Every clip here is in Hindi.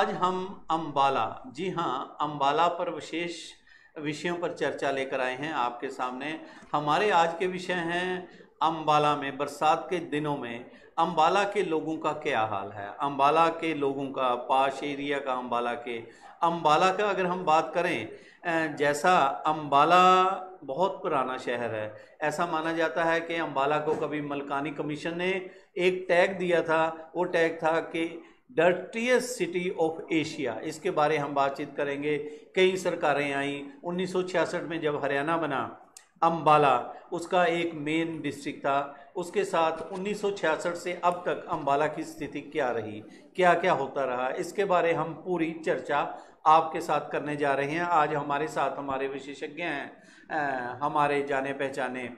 आज हम अम्बाला, जी हाँ, अम्बाला पर विशेष विषयों पर चर्चा लेकर आए हैं आपके सामने। हमारे आज के विषय हैं अम्बाला में बरसात के दिनों में अम्बाला के लोगों का क्या हाल है। अम्बाला के लोगों का, पाश एरिया का, अम्बाला का अगर हम बात करें, जैसा अम्बाला बहुत पुराना शहर है, ऐसा माना जाता है कि अम्बाला को कभी मलकानी कमीशन ने एक टैग दिया था। वो टैग था कि डर्टीएस्ट सिटी ऑफ एशिया। इसके बारे हम बातचीत करेंगे। कई सरकारें आईं। 1966 में जब हरियाणा बना, अम्बाला उसका एक मेन डिस्ट्रिक्ट था। उसके साथ 1966 से अब तक अम्बाला की स्थिति क्या रही, क्या क्या होता रहा, इसके बारे हम पूरी चर्चा आपके साथ करने जा रहे हैं। आज हमारे साथ हमारे विशेषज्ञ हैं, हमारे जाने पहचाने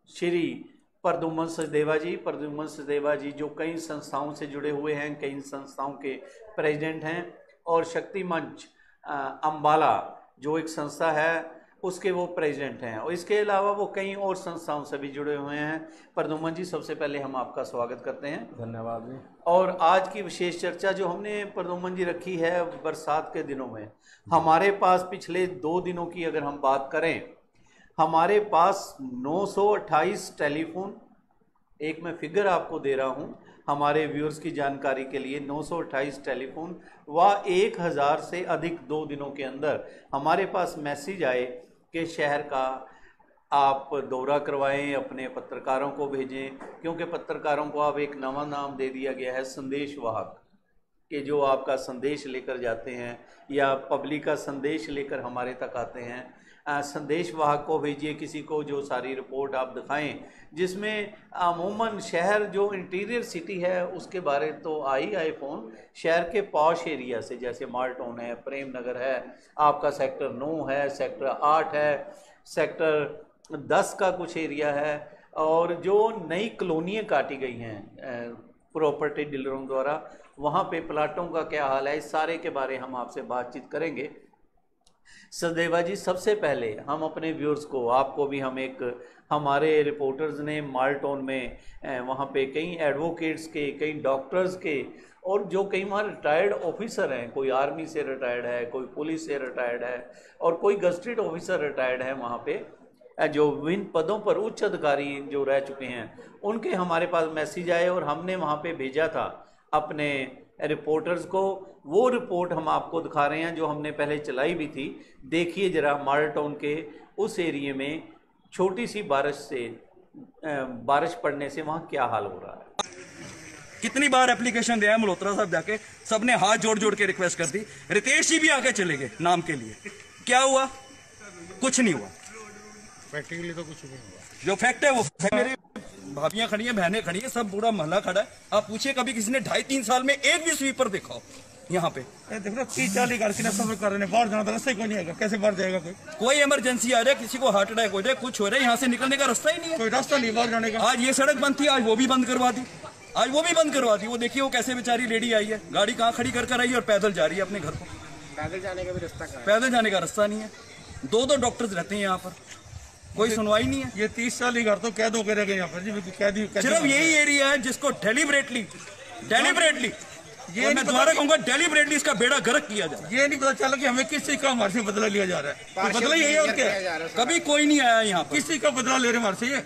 श्री प्रद्युम्न सचदेवा जी जो कई संस्थाओं से जुड़े हुए हैं, कई संस्थाओं के प्रेसिडेंट हैं, और शक्ति मंच अम्बाला जो एक संस्था है उसके वो प्रेसिडेंट हैं, और इसके अलावा वो कई और संस्थाओं से भी जुड़े हुए हैं। प्रद्युम्न जी, सबसे पहले हम आपका स्वागत करते हैं। धन्यवाद जी। और आज की विशेष चर्चा जो हमने प्रद्युम्न जी रखी है बरसात के दिनों में, हमारे पास पिछले 2 दिनों की अगर हम बात करें, हमारे पास 928 टेलीफोन, एक मैं फिगर आपको दे रहा हूं हमारे व्यूअर्स की जानकारी के लिए, 928 टेलीफोन व 1000 से अधिक 2 दिनों के अंदर हमारे पास मैसेज आए कि शहर का आप दौरा करवाएं, अपने पत्रकारों को भेजें, क्योंकि पत्रकारों को अब एक नवा नाम दे दिया गया है, संदेश वाहक, कि जो आपका संदेश लेकर जाते हैं या पब्लिक का संदेश लेकर हमारे तक आते हैं। संदेश वाहक को भेजिए, किसी को जो सारी रिपोर्ट आप दिखाएं, जिसमें अमूमन शहर जो इंटीरियर सिटी है उसके बारे तो आए फ़ोन, शहर के पॉश एरिया से, जैसे माल्टोन है, प्रेम नगर है, आपका सेक्टर 9 है, सेक्टर 8 है, सेक्टर 10 का कुछ एरिया है, और जो नई कॉलोनियाँ काटी गई हैं प्रॉपर्टी डीलरों द्वारा, वहाँ पे प्लाटों का क्या हाल है, इस सारे के बारे हम आपसे बातचीत करेंगे। सचदेवा जी, सबसे पहले हम अपने व्यूअर्स को, आपको भी हम एक, हमारे रिपोर्टर्स ने माल्टोन में वहाँ पे कई एडवोकेट्स के, कई डॉक्टर्स के, और जो कई वहाँ रिटायर्ड ऑफिसर हैं, कोई आर्मी से रिटायर्ड है, कोई पुलिस से रिटायर्ड है, और कोई गजटेड ऑफिसर रिटायर्ड है, वहाँ पे जो विभिन्न पदों पर उच्च अधिकारी जो रह चुके हैं, उनके हमारे पास मैसेज आए और हमने वहाँ पे भेजा था अपने रिपोर्टर्स को। वो रिपोर्ट हम आपको दिखा रहे हैं जो हमने पहले चलाई भी थी। देखिए जरा, माल्टोन के उस एरिया में छोटी सी बारिश पड़ने से वहाँ क्या हाल हो रहा है। कितनी बार एप्लीकेशन दिया है मल्होत्रा साहब, जाके सबने हाथ जोड़ जोड़ के रिक्वेस्ट कर दी। रितेश जी भी आके चले गए नाम के लिए, क्या हुआ? कुछ नहीं हुआ। प्रैक्टिकली तो कुछ नहीं हुआ। जो फैक्ट है वो मेरी भाभियां खड़ी हैं, बहनें खड़ी हैं, सब पूरा मोहल्ला खड़ा है। आप पूछिए कभी किसी ने 2.5-3 साल में एक भी स्वीपर देखा हो यहाँ पे? देखो 30-40 घर कितना सफर कर रहे हैं, बाहर जाना तो रास्ता ही कोई नहीं है, कैसे बाहर जाएगा कोई इमरजेंसी आ रहा है, किसी को हार्ट अटैक हो जाए, कुछ हो रहा है, यहाँ से निकलने का रास्ता ही नहीं है, कोई रास्ता नहीं बाहर जाने का। आज ये सड़क बंद थी, आज वो भी बंद करवा दी, वो देखिए वो कैसे बेचारी लेडी आई है, गाड़ी कहाँ खड़ी कर आई है और पैदल जा रही है अपने घर को। पैदल जाने का भी रास्ता कहाँ है? पैदल जाने का रास्ता नहीं है। 2 डॉक्टर्स रहते हैं यहाँ पर, कोई सुनवाई नहीं है। ये 30 साल ही घर तो कैद होकर रह गए यहाँ पर जी, सिर्फ यही एरिया है जिसको डेलिबरेटली ये मैं दोबारा कहूंगा, डेलिबरेटली इसका बेड़ा गर्क किया जाए। ये नहीं पता चला कि हमें किस चीज का हमारे से बदला लिया जा रहा है। बदला यही है और क्या? कभी कोई नहीं आया यहाँ पर, किस चीज का बदला ले रहे हमारे से। ये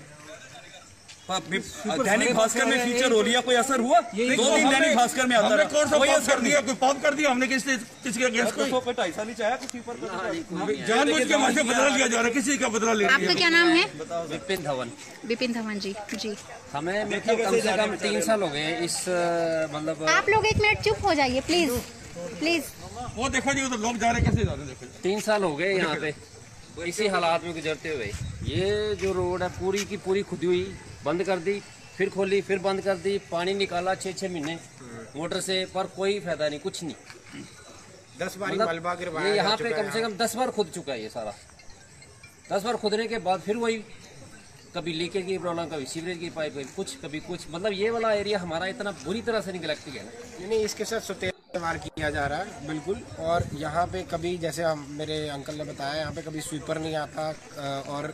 दैनिक भास्कर में फीचर हो रही है, कोई असर हुआ? 2 दिन दैनिक भास्कर में आता है, कोई असर दिया, कोई पाप कर दिया हमने किसके अगेंस्ट? कोई 2.5 साल ही चाहे जानबूझ के हमारे से बदला लिया जा रहा है, किसी का बदला ले रहा है। आपका क्या नाम है? विपिन धवन जी। हमें मतलब कम से कम 3 साल हो गए इस मतलब। आप लोग 1 मिनट चुप हो जाइए प्लीज। वो देखो जी, वो तो लोग जा रहे, कैसे जा रहे हैं देखो। 3 साल हो गए यहाँ पे इसी हालात में गुजरते हुए। ये जो रोड है पूरी की पूरी खुदी हुई, बंद कर दी, फिर खोली, फिर बंद कर दी, पानी निकाला 6-6 महीने मोटर से, पर कोई फायदा नहीं, कुछ नहीं। 10 बार मलबा गिरवाया, ये यहाँ पे कम से कम 10 बार खुद चुका है ये सारा। 10 बार खुदने के बाद फिर वही, कभी लीकेज की प्रॉब्लम, कभी सीवरेज की पाइप, कभी कुछ, मतलब ये वाला एरिया हमारा इतना बुरी तरह से निगलेक्ट है ना। नहीं, इसके साथ व्यवहार किया जा रहा है बिल्कुल। और यहाँ पे कभी, जैसे हम मेरे अंकल ने बताया, यहाँ पे कभी स्वीपर नहीं आता और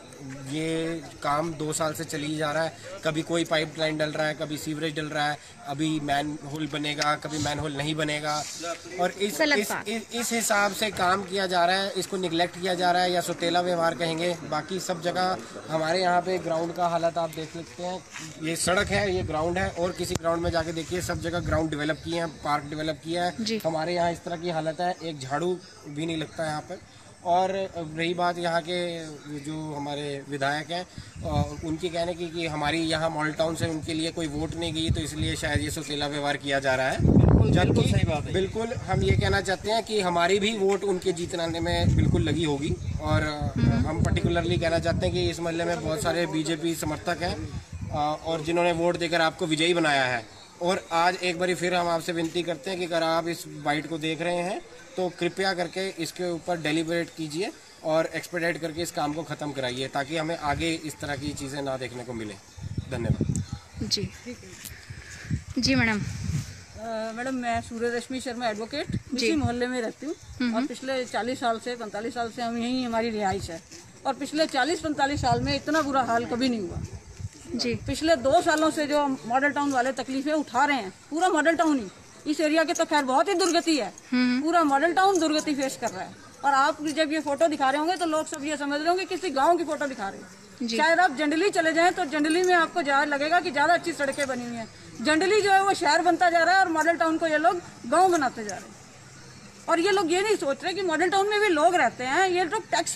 ये काम 2 साल से चली जा रहा है। कभी कोई पाइपलाइन डल रहा है, कभी सीवरेज डल रहा है, अभी मैन होल बनेगा, कभी मैन होल नहीं बनेगा। और इस हिसाब से काम किया जा रहा है, इसको निगलेक्ट किया जा रहा है या सौतेला व्यवहार कहेंगे। बाकी सब जगह हमारे यहाँ पे ग्राउंड का हालत आप देख सकते हैं, ये सड़क है, ये ग्राउंड है, और किसी ग्राउंड में जाके देखिए सब जगह ग्राउंड डेवलप किए हैं, पार्क डेवलप किया है। हमारे यहाँ इस तरह की हालत है, एक झाड़ू भी नहीं लगता यहाँ पर। और रही बात यहाँ के जो हमारे विधायक हैं उनकी कहने की कि हमारी यहाँ मॉडल टाउन से उनके लिए कोई वोट नहीं गई, तो इसलिए शायद ये सौतेला व्यवहार किया जा रहा है। जबकि सही बात है, बिल्कुल हम ये कहना चाहते हैं कि हमारी भी वोट उनके जीतने में बिल्कुल लगी होगी। और हम पर्टिकुलरली कहना चाहते हैं कि इस मोहल्ले में बहुत सारे बीजेपी समर्थक हैं और जिन्होंने वोट देकर आपको विजयी बनाया है। और आज एक बार फिर हम आपसे विनती करते हैं कि अगर आप इस बाइट को देख रहे हैं तो कृपया करके इसके ऊपर डेलिब्रेट कीजिए और एक्सपेडाइट करके इस काम को ख़त्म कराइए, ताकि हमें आगे इस तरह की चीज़ें ना देखने को मिले। धन्यवाद। जी जी मैडम। मैडम मैं सूर्य रश्मि शर्मा एडवोकेट इसी मोहल्ले में रहती हूँ और पिछले 40 साल से 45 साल से हम यहीं हमारी रिहाइश है। और पिछले 40-45 साल में इतना बुरा हाल कभी नहीं हुआ जी। पिछले 2 सालों से जो मॉडल टाउन वाले तकलीफें उठा रहे हैं, पूरा मॉडल टाउन ही, इस एरिया के तो खैर बहुत ही दुर्गति है, पूरा मॉडल टाउन दुर्गति फेस कर रहा है। और आप जब ये फोटो दिखा रहे होंगे तो लोग सब ये समझ रहे होंगे किसी गांव की फोटो दिखा रहे हैं। शायद आप जंडली चले जाएं तो जंडली में आपको लगेगा कि ज्यादा अच्छी सड़कें बनी हुई हैं। जंडली जो है वो शहर बनता जा रहा है और मॉडल टाउन को ये लोग गाँव बनाते जा रहे हैं। और ये लोग ये नहीं सोच रहे कि मॉडल टाउन में भी लोग रहते हैं, ये लोग टैक्स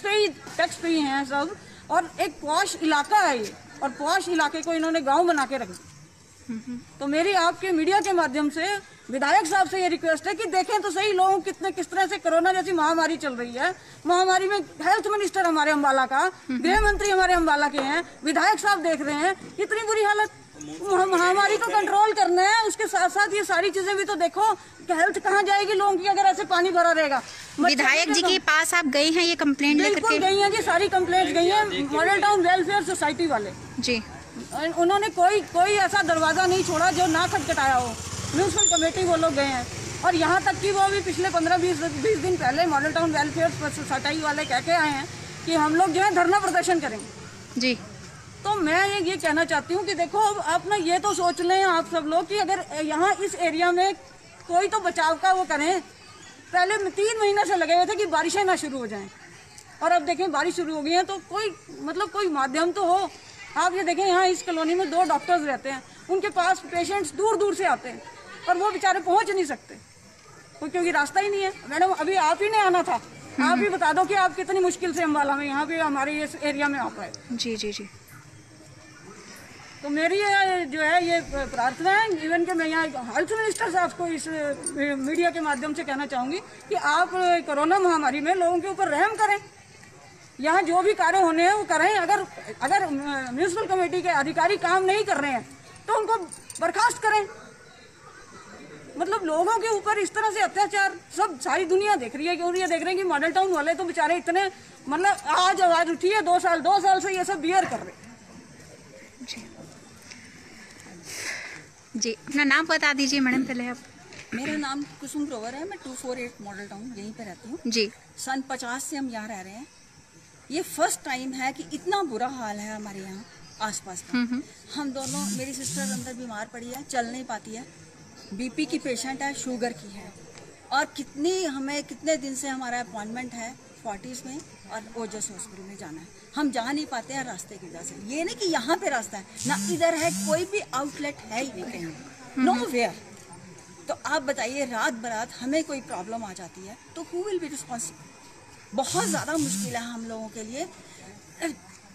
पे ही हैं सब। और एक पॉश इलाका है ये, और पॉश इलाके को इन्होंने गांव बना के रख दिया। तो मेरी आपके मीडिया के माध्यम से विधायक साहब से ये रिक्वेस्ट है कि देखें तो सही लोगों किस तरह से कोरोना जैसी महामारी चल रही है। महामारी में हेल्थ मिनिस्टर हमारे अम्बाला का, गृह मंत्री हमारे अम्बाला के हैं, विधायक साहब देख रहे हैं कितनी बुरी हालत। महामारी को कंट्रोल करना है, उसके साथ साथ ये सारी चीजें भी तो देखो कि हेल्थ कहाँ जाएगी लोगों की अगर ऐसे पानी भरा रहेगा। विधायक जी के पास आप गए हैं ये कंप्लेंट लेकर के? गई हैं जी, सारी कंप्लेंट गई हैं मॉडल टाउन वेलफेयर सोसाइटी वाले जी। उन्होंने कोई ऐसा दरवाजा नहीं छोड़ा जो ना खटखटाया हो। म्यूनसिपल कमेटी वो लोग गए हैं और यहाँ तक कि वो भी पिछले 15-20 दिन पहले मॉडल टाउन वेलफेयर सोसाइटी वाले कह के आए हैं कि हम लोग जो है धरना प्रदर्शन करेंगे जी। तो मैं ये कहना चाहती हूँ कि देखो आप ना ये तो सोच लें आप सब लोग कि अगर यहाँ इस एरिया में कोई तो बचाव का वो करें। पहले 3 महीने से लगे हुए थे कि बारिशें ना शुरू हो जाएं और अब देखें बारिश शुरू हो गई है, तो कोई माध्यम तो हो। आप ये देखें यहाँ इस कॉलोनी में 2 डॉक्टर्स रहते हैं, उनके पास पेशेंट्स दूर दूर से आते हैं और वो बेचारे पहुँच नहीं सकते क्योंकि रास्ता ही नहीं है। मैडम अभी आप ही ने आना था, आप ही बता दो कि आप कितनी मुश्किल से अम्बाला में यहाँ पे हमारे इस एरिया में आ पाए। जी जी जी। तो मेरी जो है ये प्रार्थना है, इवन कि मैं यहाँ हेल्थ मिनिस्टर साहब को इस मीडिया के माध्यम से कहना चाहूँगी कि आप कोरोना महामारी में लोगों के ऊपर रहम करें। यहाँ जो भी कार्य होने हैं वो करें। अगर म्यूनसिपल कमेटी के अधिकारी काम नहीं कर रहे हैं तो उनको बर्खास्त करें। मतलब लोगों के ऊपर इस तरह से अत्याचार सब सारी दुनिया देख रही है कि ये देख रहे हैं कि मॉडल टाउन वाले तो बेचारे इतने मतलब आज आवाज उठी है 2 साल से ये सब बियर कर रहे हैं। जी अपना नाम बता दीजिए मैडम पहले आप। मेरा नाम कुसुम ग्रोवर है, मैं 248 मॉडल टाउन यहीं पे रहती हूँ जी। सन 50 से हम यहाँ रह रहे हैं। ये फर्स्ट टाइम है कि इतना बुरा हाल है हमारे यहाँ आसपास का। हम दोनों, मेरी सिस्टर अंदर बीमार पड़ी है, चल नहीं पाती है, बीपी की पेशेंट है, शुगर की है और कितने दिन से हमारा अपॉइंटमेंट है 40s में और ओजस हॉस्पिटल में जाना है। हम जा नहीं पाते हैं रास्ते की वजह से। ये नहीं कि यहाँ पे रास्ता है ना, इधर है, कोई भी आउटलेट है ही नहीं कहीं, नो वेयर। तो आप बताइए रात बरात हमें कोई प्रॉब्लम आ जाती है तो हु विल बी रिस्पॉन्सिबल। बहुत ज़्यादा मुश्किल है हम लोगों के लिए,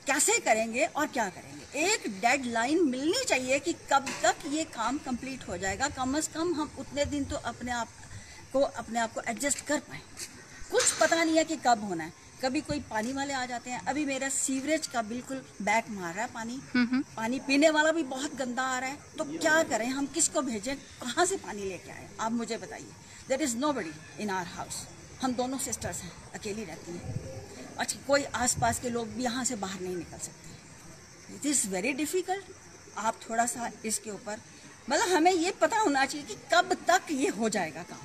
कैसे करेंगे और क्या करेंगे। एक डेडलाइन मिलनी चाहिए कि कब तक ये काम कंप्लीट हो जाएगा। कम से कम हम उतने दिन तो अपने आप को एडजस्ट कर पाए। कुछ पता नहीं है कि कब होना है। कभी कोई पानी वाले आ जाते हैं। अभी मेरा सीवरेज का बिल्कुल बैक मार रहा है पानी पीने वाला भी बहुत गंदा आ रहा है। तो क्या करें, हम किसको भेजें, कहाँ से पानी लेके आए, आप मुझे बताइए। There is nobody in our house. हम दोनों सिस्टर्स हैं, अकेली रहती हैं। अच्छा, कोई आसपास के लोग भी यहाँ से बाहर नहीं निकल सकते। It is very difficult. आप थोड़ा सा इसके ऊपर मतलब हमें ये पता होना चाहिए कि कब तक ये हो जाएगा काम।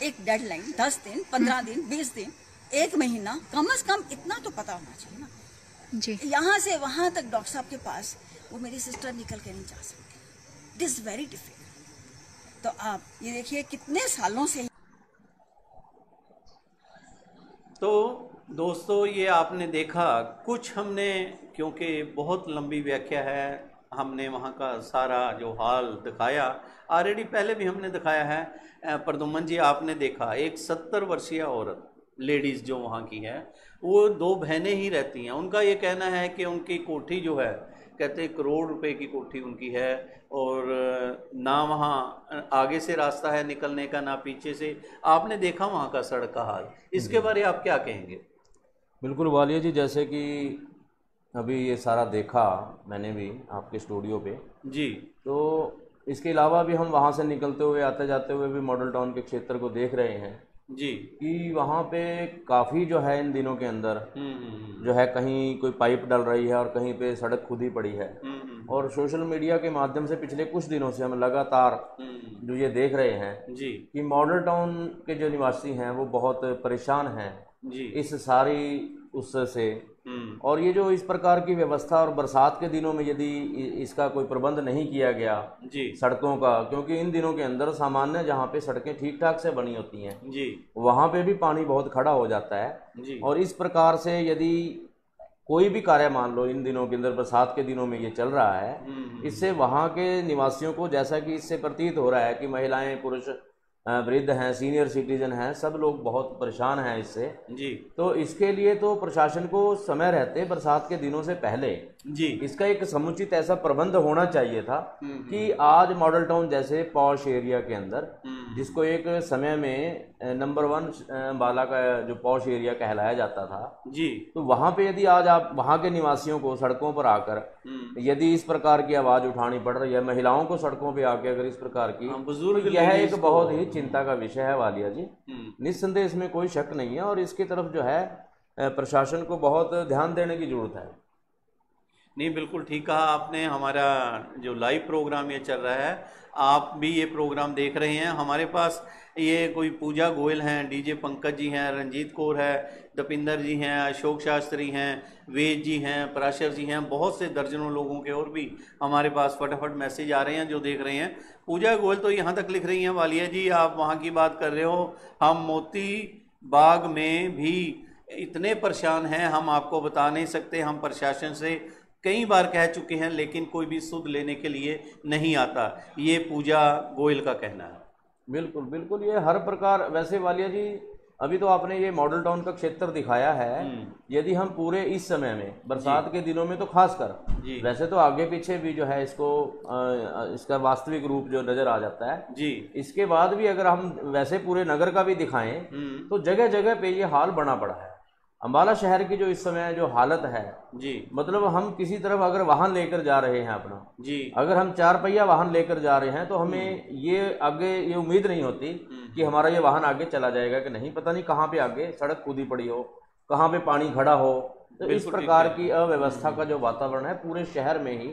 एक डेडलाइन 10 दिन, 15 दिन, 20 दिन, 1 महीना, कम से कम इतना तो पता होना चाहिए ना जी। यहाँ से वहां तक डॉक्टर साहब के पास वो मेरी सिस्टर निकल के नहीं जा सकती। It is very difficult. तो आप ये देखिए कितने सालों से। तो दोस्तों ये आपने देखा, कुछ हमने, क्योंकि बहुत लंबी व्याख्या है, हमने वहाँ का सारा जो हाल दिखाया, ऑलरेडी पहले भी हमने दिखाया है। प्रदुमन जी आपने देखा, एक 70 वर्षीय औरत लेडीज़ जो वहाँ की है, वो 2 बहनें ही रहती हैं। उनका ये कहना है कि उनकी कोठी जो है, कहते हैं करोड़ रुपए की कोठी उनकी है, और ना वहाँ आगे से रास्ता है निकलने का, ना पीछे से। आपने देखा वहाँ का सड़क का हाल, इसके बारे आप क्या कहेंगे? बिल्कुल वालिया जी, जैसे कि अभी ये सारा देखा मैंने भी आपके स्टूडियो पे जी, तो इसके अलावा भी हम वहाँ से निकलते हुए आते जाते हुए भी मॉडल टाउन के क्षेत्र को देख रहे हैं जी, कि वहाँ पे काफ़ी जो है इन दिनों के अंदर जो है कहीं कोई पाइप डल रही है और कहीं पे सड़क खुदी पड़ी है। और सोशल मीडिया के माध्यम से पिछले कुछ दिनों से हम लगातार जो ये देख रहे हैं जी कि मॉडल टाउन के जो निवासी हैं वो बहुत परेशान हैं जी, इस सारी उससे। और ये जो इस प्रकार की व्यवस्था, और बरसात के दिनों में यदि इसका कोई प्रबंध नहीं किया गया जी सड़कों का, क्योंकि इन दिनों के अंदर सामान्य जहाँ पे सड़कें ठीक ठाक से बनी होती हैं जी, वहाँ पे भी पानी बहुत खड़ा हो जाता है जी, और इस प्रकार से यदि कोई भी कार्य मान लो इन दिनों के अंदर, बरसात के दिनों में ये चल रहा है, इससे वहाँ के निवासियों को, जैसा कि इससे प्रतीत हो रहा है कि महिलाएं, पुरुष, वृद्ध हैं, सीनियर सिटीजन हैं, सब लोग बहुत परेशान हैं इससे जी। तो इसके लिए तो प्रशासन को समय रहते बरसात के दिनों से पहले जी इसका एक समुचित ऐसा प्रबंध होना चाहिए था कि आज मॉडल टाउन जैसे पॉश एरिया के अंदर, जिसको एक समय में नंबर 1 बाला का जो पॉश एरिया कहलाया जाता था जी, तो वहाँ पे यदि आज आप वहाँ के निवासियों को सड़कों पर आकर यदि इस प्रकार की आवाज़ उठानी पड़ रही है, महिलाओं को सड़कों पे आके अगर इस प्रकार की, बुजुर्ग, तो यह एक बहुत ही चिंता का विषय है वालिया जी। निस्संदेह इसमें कोई शक नहीं है और इसकी तरफ जो है प्रशासन को बहुत ध्यान देने की जरूरत है। नहीं, बिल्कुल ठीक कहा आपने। हमारा जो लाइव प्रोग्राम ये चल रहा है, आप भी ये प्रोग्राम देख रहे हैं। हमारे पास ये कोई पूजा गोयल हैं, डीजे पंकज जी हैं, रंजीत कौर है, दपिंदर जी हैं, अशोक शास्त्री हैं, वेद जी हैं, पराशर जी हैं, बहुत से दर्जनों लोगों के और भी हमारे पास फटाफट मैसेज आ रहे हैं जो देख रहे हैं। पूजा गोयल तो यहाँ तक लिख रही हैं, वालिया जी आप वहाँ की बात कर रहे हो, हम मोती बाग में भी इतने परेशान हैं, हम आपको बता नहीं सकते। हम प्रशासन से कई बार कह चुके हैं लेकिन कोई भी सुध लेने के लिए नहीं आता। ये पूजा गोयल का कहना है। बिल्कुल बिल्कुल, ये हर प्रकार, वैसे वालिया जी अभी तो आपने ये मॉडल टाउन का क्षेत्र दिखाया है, यदि हम पूरे इस समय में बरसात के दिनों में तो खासकर, वैसे तो आगे पीछे भी जो है इसको इसका वास्तविक रूप जो नजर आ जाता है जी, इसके बाद भी अगर हम वैसे पूरे नगर का भी दिखाएं तो जगह जगह पे ये हाल बना पड़ा है। अम्बाला शहर की जो इस समय जो हालत है जी, मतलब हम किसी तरफ अगर वाहन लेकर जा रहे हैं अपना जी, अगर हम 4 पहिया वाहन लेकर जा रहे हैं तो हमें ये आगे ये उम्मीद नहीं होती कि हमारा ये वाहन आगे चला जाएगा कि नहीं, पता नहीं कहाँ पे आगे सड़क खुदी पड़ी हो, कहाँ पे पानी खड़ा हो। तो इस प्रकार की अव्यवस्था का जो वातावरण है पूरे शहर में ही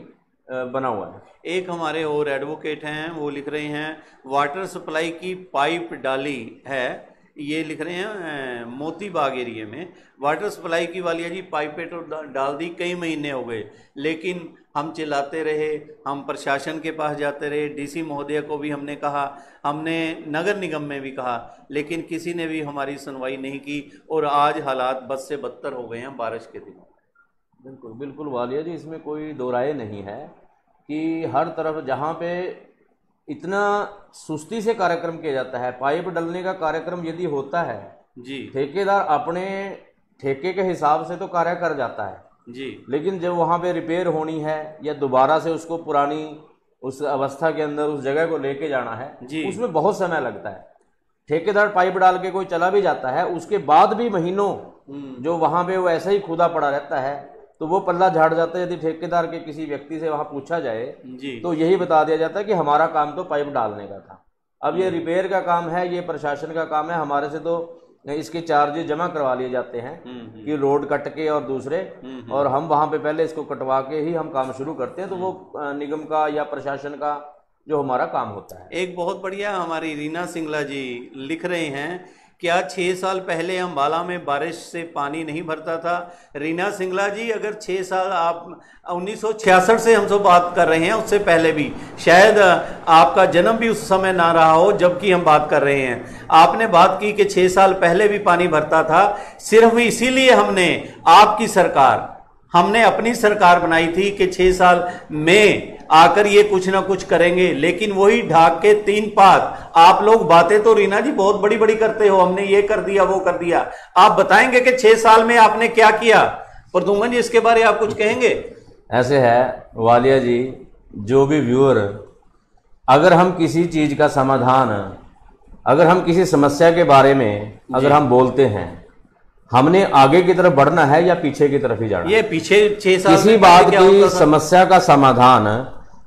बना हुआ है। एक हमारे और एडवोकेट हैं, वो लिख रहे हैं वाटर सप्लाई की पाइप डाली है, ये लिख रहे हैं मोती बाग एरिया में वाटर सप्लाई की, वालिया जी पाइपें तो डाल दी, कई महीने हो गए, लेकिन हम चिल्लाते रहे, हम प्रशासन के पास जाते रहे, डीसी महोदय को भी हमने कहा, हमने नगर निगम में भी कहा, लेकिन किसी ने भी हमारी सुनवाई नहीं की और आज हालात बद से बदतर हो गए हैं बारिश के दिनों में। बिल्कुल बिल्कुल वालिया जी, इसमें कोई दो राय नहीं है कि हर तरफ जहाँ पे इतना सुस्ती से कार्यक्रम किया जाता है, पाइप डलने का कार्यक्रम यदि होता है जी, ठेकेदार अपने ठेके के हिसाब से तो कार्य कर जाता है जी, लेकिन जब वहाँ पे रिपेयर होनी है या दोबारा से उसको पुरानी उस अवस्था के अंदर उस जगह को लेके जाना है, उसमें बहुत समय लगता है। ठेकेदार पाइप डाल के कोई चला भी जाता है, उसके बाद भी महीनों जो वहाँ पे वो ऐसा ही खुदा पड़ा रहता है, तो वो पल्ला झाड़ जाता है। यदि ठेकेदार के किसी व्यक्ति से वहाँ पूछा जाए तो यही बता दिया जाता है कि हमारा काम तो पाइप डालने का था, अब ये रिपेयर का काम है, ये प्रशासन का काम है, हमारे से तो इसके चार्जेस जमा करवा लिए जाते हैं कि रोड कट के और दूसरे, और हम वहाँ पे पहले इसको कटवा के ही हम काम शुरू करते हैं। तो वो निगम का या प्रशासन का जो हमारा काम होता है। एक बहुत बढ़िया हमारी रीना सिंगला जी लिख रहे हैं, क्या 6 साल पहले अम्बाला में बारिश से पानी नहीं भरता था? रीना सिंगला जी, अगर 6 साल, आप 1966 से हमसे बात कर रहे हैं, उससे पहले भी शायद आपका जन्म भी उस समय ना रहा हो जबकि हम बात कर रहे हैं। आपने बात की कि 6 साल पहले भी पानी भरता था। सिर्फ इसीलिए हमने अपनी सरकार बनाई थी कि 6 साल में आकर ये कुछ ना कुछ करेंगे, लेकिन वही ढाक के 3 पात आप लोग बातें तो रीना जी बहुत बड़ी बड़ी करते हो, हमने ये कर दिया वो कर दिया। आप बताएंगे कि 6 साल में आपने क्या किया? प्रदुमन जी, इसके बारे में आप कुछ कहेंगे? ऐसे है वालिया जी, जो भी व्यूअर, अगर हम किसी चीज का समाधान, अगर हम किसी समस्या के बारे में अगर हम बोलते हैं, हमने आगे की तरफ बढ़ना है या पीछे की तरफ ही जाना? ये पीछे 6 साल किसी बात की समस्या का समाधान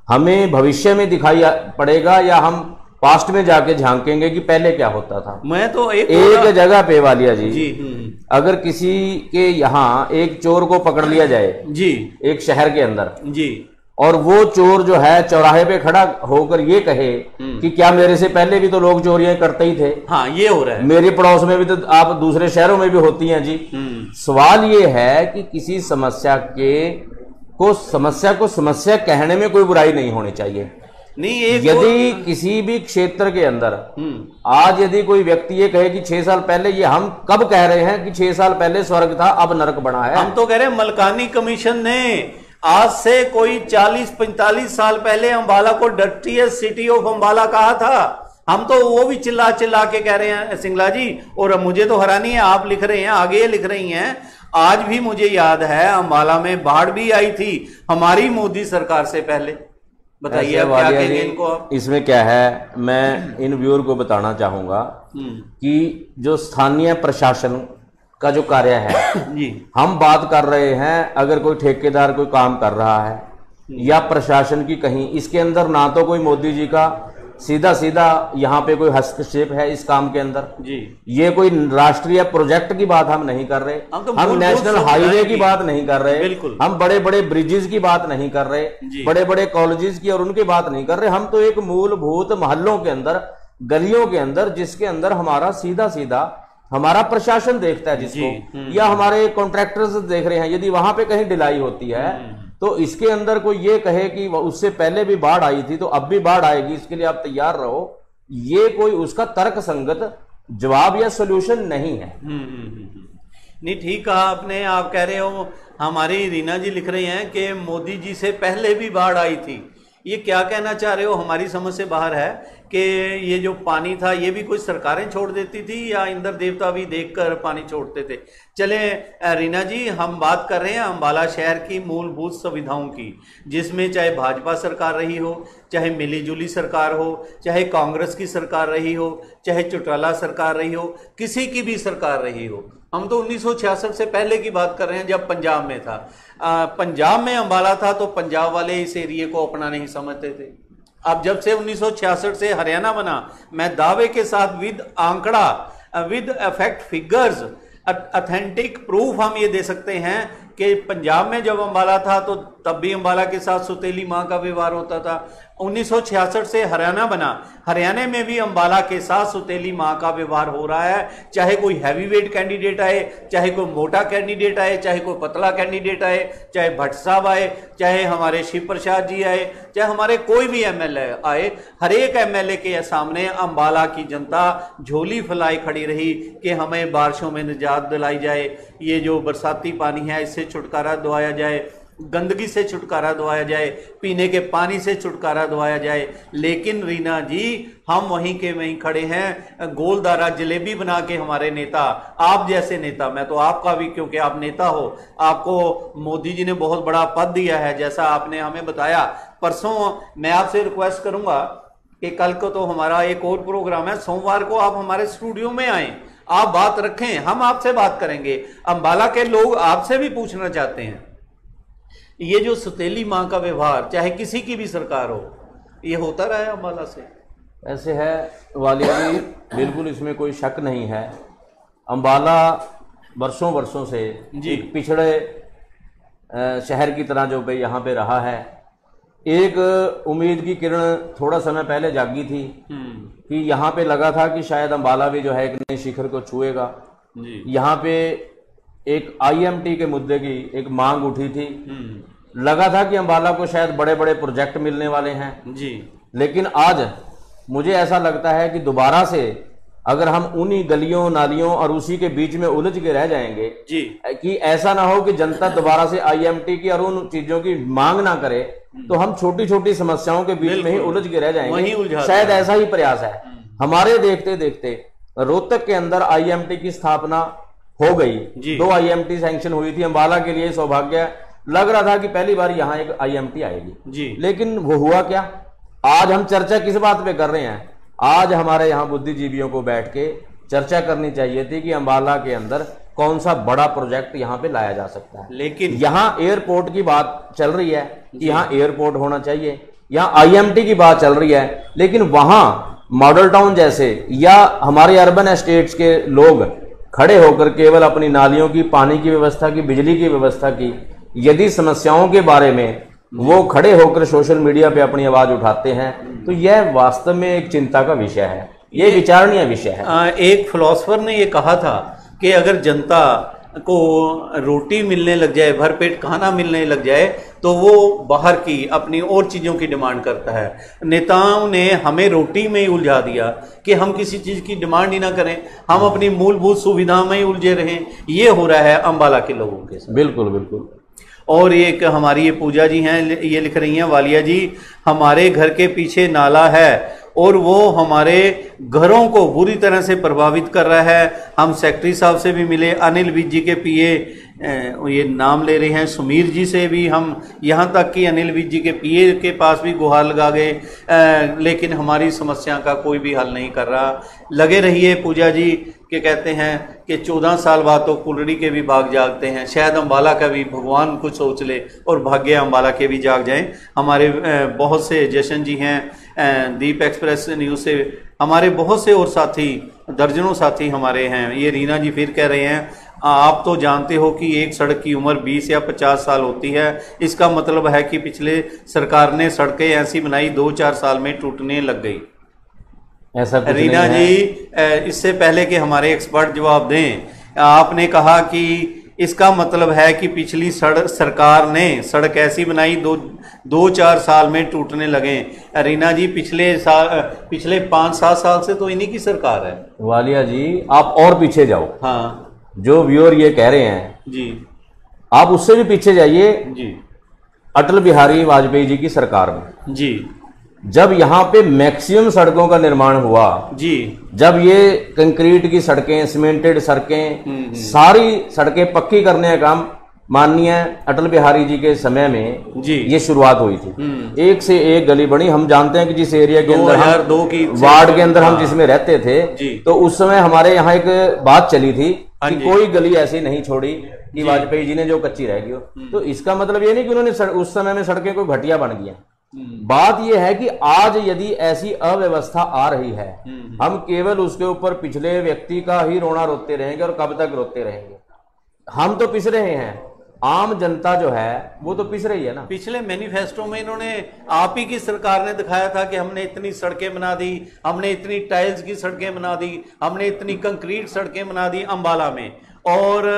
हमें भविष्य में दिखाई पड़ेगा या हम पास्ट में जाके झांकेंगे कि पहले क्या होता था? मैं तो एक जगह पे वालिया जी, अगर किसी के यहाँ एक चोर को पकड़ लिया जाए जी, एक शहर के अंदर जी, और वो चोर जो है चौराहे पे खड़ा होकर ये कहे कि क्या मेरे से पहले भी तो लोग चोरियां करते ही थे, हाँ ये हो रहा है, मेरे पड़ोस में भी तो, आप दूसरे शहरों में भी होती हैं जी। सवाल ये है कि किसी समस्या को समस्या कहने में कोई बुराई नहीं होनी चाहिए। नहीं, यदि किसी भी क्षेत्र के अंदर आज यदि कोई व्यक्ति ये कहे कि 6 साल पहले, ये हम कब कह रहे हैं कि 6 साल पहले स्वर्ग था अब नरक बना है? हम तो कह रहे हैं मलकानी कमीशन ने आज से कोई 40-45 साल पहले अंबाला को डर्टीएस्ट सिटी ऑफ अंबाला कहा था। हम तो वो भी चिल्ला चिल्ला के कह रहे हैं सिंगला जी, और मुझे तो हैरानी है, आप लिख रहे हैं, आगे लिख रही हैं, आज भी मुझे याद है अंबाला में बाढ़ भी आई थी हमारी मोदी सरकार से पहले। बताइए अब क्या कहेंगे इनको आप? इसमें क्या है, मैं इन व्यूअर को बताना चाहूंगा कि जो स्थानीय प्रशासन का जो कार्य है जी, हम बात कर रहे हैं, अगर कोई ठेकेदार कोई काम कर रहा है या प्रशासन की कहीं, इसके अंदर ना तो कोई मोदी जी का सीधा सीधा यहाँ पे कोई हस्तक्षेप है इस काम के अंदर जी। ये कोई राष्ट्रीय प्रोजेक्ट की बात हम नहीं कर रहे, हम नेशनल हाईवे की बात नहीं कर रहे, बिल्कुल हम बड़े बड़े ब्रिजेस की बात नहीं कर रहे, बड़े बड़े कॉलेजेस की और उनकी बात नहीं कर रहे। हम तो एक मूलभूत मोहल्लों के अंदर, गलियों के अंदर, जिसके अंदर हमारा सीधा सीधा हमारा प्रशासन देखता है जिसको, या हमारे कॉन्ट्रैक्टर्स देख रहे हैं, यदि वहां पे कहीं ढिलाई होती है तो इसके अंदर कोई ये कहे कि उससे पहले भी बाढ़ आई थी तो अब भी बाढ़ आएगी, इसके लिए आप तैयार रहो, ये कोई उसका तर्क संगत जवाब या सॉल्यूशन नहीं है। नहीं, ठीक कहा आपने। आप कह रहे हो, हमारी रीना जी लिख रही हैं कि मोदी जी से पहले भी बाढ़ आई थी। ये क्या कहना चाह रहे हो? हमारी समझ से बाहर है कि ये जो पानी था ये भी कोई सरकारें छोड़ देती थी या इंद्र देवता भी देखकर पानी छोड़ते थे? चले रीना जी, हम बात कर रहे हैं अंबाला शहर की मूलभूत सुविधाओं की, जिसमें चाहे भाजपा सरकार रही हो, चाहे मिलीजुली सरकार हो, चाहे कांग्रेस की सरकार रही हो, चाहे चौटाला सरकार रही हो, किसी की भी सरकार रही हो। हम तो 1966 से पहले की बात कर रहे हैं, जब पंजाब में था। पंजाब में अंबाला था तो पंजाब वाले इस एरिए को अपना नहीं समझते थे। अब जब से 1966 से हरियाणा बना, मैं दावे के साथ विद आंकड़ा, with effect figures, authentic proof हम ये दे सकते हैं कि पंजाब में जब अंबाला था तो तब भी अंबाला के साथ सुतेली माँ का व्यवहार होता था। 1966 से हरियाणा बना, हरियाणा में भी अंबाला के साथ सुतेली माँ का व्यवहार हो रहा है। चाहे कोई हैवी वेट कैंडिडेट आए, चाहे कोई मोटा कैंडिडेट आए, चाहे कोई पतला कैंडिडेट आए, चाहे भट्ट साहब आए, चाहे हमारे शिव प्रसाद जी आए, चाहे हमारे कोई भी एमएलए आए, हर एक एमएलए के सामने अंबाला की जनता झोली फैलाए खड़ी रही कि हमें बारिशों में निजात दिलाई जाए, ये जो बरसाती पानी है इससे छुटकारा दिलाया जाए, गंदगी से छुटकारा दिलाया जाए, पीने के पानी से छुटकारा दिलाया जाए। लेकिन रीना जी, हम वहीं के वहीं खड़े हैं, गोलदारा जलेबी बना के हमारे नेता, आप जैसे नेता, मैं तो आपका भी, क्योंकि आप नेता हो, आपको मोदी जी ने बहुत बड़ा पद दिया है जैसा आपने हमें बताया। परसों मैं आपसे रिक्वेस्ट करूंगा कि कल को तो हमारा एक और प्रोग्राम है, सोमवार को आप हमारे स्टूडियो में आए, आप बात रखें, हम आपसे बात करेंगे। अंबाला के लोग आपसे भी पूछना चाहते हैं, ये जो सुतेली माँ का व्यवहार चाहे किसी की भी सरकार हो, ये होता रहा है अंबाला से? ऐसे है वालिया जी, बिल्कुल इसमें कोई शक नहीं है। अंबाला वर्षों वर्षों से एक पिछड़े शहर की तरह जो भाई यहाँ पे रहा है, एक उम्मीद की किरण थोड़ा समय पहले जागी थी कि यहाँ पे लगा था कि शायद अंबाला भी जो है एक नए शिखर को छुएगा। यहाँ पे एक IMT के मुद्दे की एक मांग उठी थी, लगा था कि अंबाला को शायद बड़े बड़े प्रोजेक्ट मिलने वाले हैं जी। लेकिन आज मुझे ऐसा लगता है कि दोबारा से अगर हम उन्हीं गलियों नालियों और उसी के बीच में उलझ के रह जाएंगे जी, कि ऐसा ना हो कि जनता दोबारा से IMT की और उन चीजों की मांग ना करे, तो हम छोटी छोटी समस्याओं के बीच में ही उलझ के रह जाएंगे। शायद ऐसा ही प्रयास है। हमारे देखते देखते रोहतक के अंदर IMT की स्थापना हो गई, 2 IMT सैंक्शन हुई थी। अंबाला के लिए सौभाग्य, लग रहा था कि पहली बार यहाँ एक IMT आएगी जी। लेकिन वो हुआ क्या? आज हम चर्चा किस बात पे कर रहे हैं? आज हमारे यहाँ बुद्धिजीवियों को बैठ के चर्चा करनी चाहिए थी कि अंबाला के अंदर कौन सा बड़ा प्रोजेक्ट यहाँ पे लाया जा सकता है। लेकिन यहाँ एयरपोर्ट की बात चल रही है कि यहाँ एयरपोर्ट होना चाहिए, यहाँ IMT की बात चल रही है, लेकिन वहां मॉडल टाउन जैसे या हमारे अर्बन एस्टेट्स के लोग खड़े होकर केवल अपनी नालियों की, पानी की व्यवस्था की, बिजली की व्यवस्था की यदि समस्याओं के बारे में वो खड़े होकर सोशल मीडिया पे अपनी आवाज उठाते हैं, तो यह वास्तव में एक चिंता का विषय है, ये विचारणीय विषय है। एक फिलोसफर ने ये कहा था कि अगर जनता को रोटी मिलने लग जाए, भरपेट खाना मिलने लग जाए, तो वो बाहर की अपनी और चीज़ों की डिमांड करता है। नेताओं ने हमें रोटी में ही उलझा दिया कि हम किसी चीज़ की डिमांड ही ना करें, हम अपनी मूलभूत सुविधाओं में ही उलझे रहें। ये हो रहा है अंबाला के लोगों के साथ। बिल्कुल बिल्कुल। और एक हमारी ये पूजा जी हैं, ये लिख रही हैं, वालिया जी हमारे घर के पीछे नाला है और वो हमारे घरों को बुरी तरह से प्रभावित कर रहा है। हम सेक्रेटरी साहब से भी मिले, अनिल विज जी के पीए, ये नाम ले रहे हैं, सुमीर जी से भी हम, यहाँ तक कि अनिल विज जी के पीए के पास भी गुहार लगा गए, लेकिन हमारी समस्या का कोई भी हल नहीं कर रहा। लगे रहिए पूजा जी के कहते हैं कि 14 साल बाद तो कुलड़ी के भी भाग जागते हैं, शायद अंबाला का भी भगवान कुछ सोच ले और भाग्य अंबाला के भी जाग जाएं। हमारे बहुत से जशन जी हैं, दीप एक्सप्रेस न्यूज़ से हमारे बहुत से और साथी, दर्जनों साथी हमारे हैं। ये रीना जी फिर कह रहे हैं, आप तो जानते हो कि एक सड़क की उम्र 20 या 50 साल होती है, इसका मतलब है कि पिछले सरकार ने सड़कें ऐसी बनाई 2-4 साल में टूटने लग गई। ऐसा रीना जी, इससे पहले कि हमारे एक्सपर्ट जवाब दें, आपने कहा कि इसका मतलब है कि पिछली सरकार ने सड़क ऐसी बनाई 2-4 साल में टूटने लगे। रीना जी, पिछले 5-7 साल से तो इन्हीं की सरकार है। वालिया जी, आप और पीछे जाओ। हाँ, जो व्यूअर ये कह रहे हैं जी, आप उससे भी पीछे जाइए जी। अटल बिहारी वाजपेयी जी की सरकार में जी, जब यहाँ पे मैक्सिमम सड़कों का निर्माण हुआ जी, जब ये कंक्रीट की सड़कें, सीमेंटेड सड़कें, सारी सड़कें पक्की करने का काम माननीय अटल बिहारी जी के समय में जी ये शुरुआत हुई थी। एक से एक गली बनी। हम जानते हैं कि जिस एरिया के अंदर 2002 की वार्ड के अंदर हम जिसमें रहते थे, तो उस समय हमारे यहाँ एक बात चली थी कि कोई गली ऐसी नहीं छोड़ी कि वाजपेयी जी ने जो कच्ची रह गई हो। तो इसका मतलब ये नहीं कि उन्होंने उस समय में सड़कें कोई घटिया बन गई। बात यह है कि आज यदि ऐसी अव्यवस्था आ रही है, हम केवल उसके ऊपर पिछले व्यक्ति का ही रोना रोते रहेंगे। और कब तक रोते रहेंगे? हम तो पिस रहे हैं, आम जनता जो है वो तो पिस रही है ना। पिछले मैनिफेस्टो में इन्होंने, आप ही की सरकार ने दिखाया था कि हमने इतनी सड़कें बना दी, हमने इतनी टाइल्स की सड़कें बना दी, हमने इतनी कंक्रीट सड़कें बना दी अंबाला में। और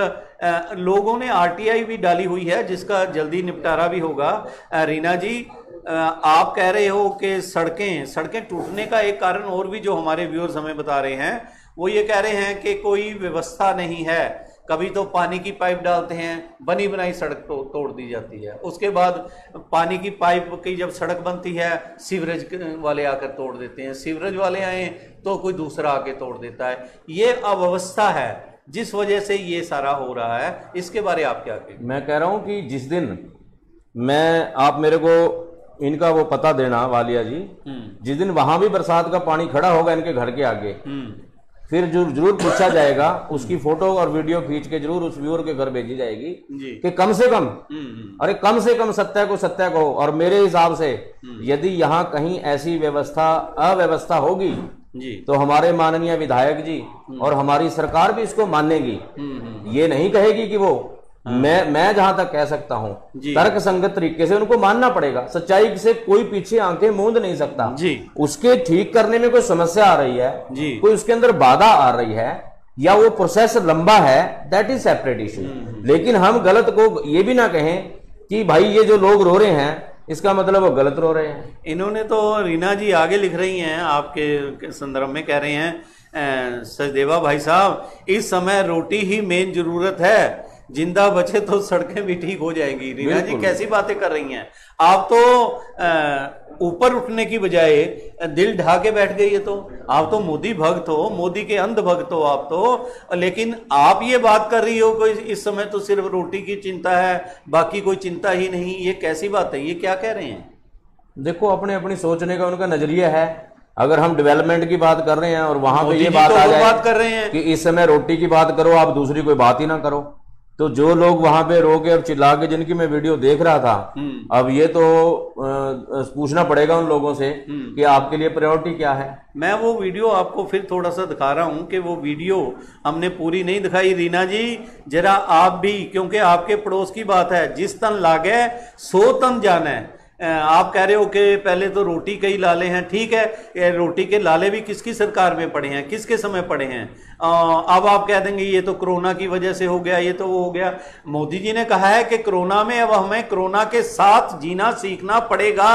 लोगों ने RTI भी डाली हुई है जिसका जल्दी निपटारा भी होगा। रीना जी, आप कह रहे हो कि सड़कें टूटने का एक कारण और भी जो हमारे व्यूअर्स हमें बता रहे हैं, वो ये कह रहे हैं कि कोई व्यवस्था नहीं है। कभी तो पानी की पाइप डालते हैं, बनी बनाई सड़क तो तोड़ दी जाती है। उसके बाद पानी की पाइप की जब सड़क बनती है, सीवरेज वाले आकर तोड़ देते हैं। सीवरेज वाले आए तो कोई दूसरा आके तोड़ देता है। ये अव्यवस्था है जिस वजह से ये सारा हो रहा है। इसके बारे आप क्या कहेंगे? मैं कह रहा हूं कि जिस दिन आप मेरे को इनका वो पता देना वालिया जी, जिस दिन वहां भी बरसात का पानी खड़ा होगा इनके घर के आगे, फिर जरूर पूछा जाएगा, उसकी फोटो और वीडियो खींच के जरूर उस व्यूअर के घर भेजी जाएगी कि कम से कम सत्य को सत्य कहो। और मेरे हिसाब से यदि यहाँ कहीं ऐसी अव्यवस्था होगी तो हमारे माननीय विधायक जी और हमारी सरकार भी इसको मानेगी। ये नहीं कहेगी कि वो मैं जहां तक कह सकता हूं, तर्क संगत तरीके से उनको मानना पड़ेगा। सच्चाई से कोई पीछे आंखें मूंद नहीं सकता जी। उसके ठीक करने में कोई समस्या आ रही है जी, कोई उसके अंदर बाधा आ रही है, या वो प्रोसेस लंबा है, दैट इज सेपरेट इशू। लेकिन हम गलत को ये भी ना कहें कि भाई ये जो लोग रो रहे हैं इसका मतलब वो गलत रो रहे हैं। इन्होंने तो रीना जी आगे लिख रही हैं, आपके संदर्भ में कह रहे हैं, सचदेवा भाई साहब इस समय रोटी ही मेन जरूरत है, जिंदा बचे तो सड़कें भी ठीक हो जाएंगी। रीना जी कैसी बातें कर रही हैं आप, तो ऊपर उठने की बजाय दिल ढा के बैठ गई है। तो आप तो मोदी भक्त हो, मोदी के अंध भक्त हो आप तो, लेकिन आप ये बात कर रही हो कोई इस समय तो सिर्फ रोटी की चिंता है, बाकी कोई चिंता ही नहीं। ये कैसी बात है, ये क्या कह रहे हैं? देखो अपने अपनी सोचने का उनका नजरिया है। अगर हम डेवलपमेंट की बात कर रहे हैं और वहां पे ये बात आ जाए बात कर रहे हैं कि इस समय रोटी की बात करो, आप दूसरी कोई बात ही ना करो, तो जो लोग वहां पे रो के और चिल्ला के जिनकी मैं वीडियो देख रहा था, अब ये तो पूछना पड़ेगा उन लोगों से कि आपके लिए प्रायोरिटी क्या है। मैं वो वीडियो आपको फिर थोड़ा सा दिखा रहा हूं कि वो वीडियो हमने पूरी नहीं दिखाई। रीना जी जरा आप भी, क्योंकि आपके पड़ोस की बात है, जिस तन लागे 100 तन जाना है। आप कह रहे हो कि पहले तो रोटी के ही लाले हैं, ठीक है, रोटी के लाले भी किसकी सरकार में पड़े हैं, किसके समय पड़े हैं। अब आप कह देंगे ये तो कोरोना की वजह से हो गया, ये तो वो हो गया। मोदी जी ने कहा है कि कोरोना में अब हमें कोरोना के साथ जीना सीखना पड़ेगा,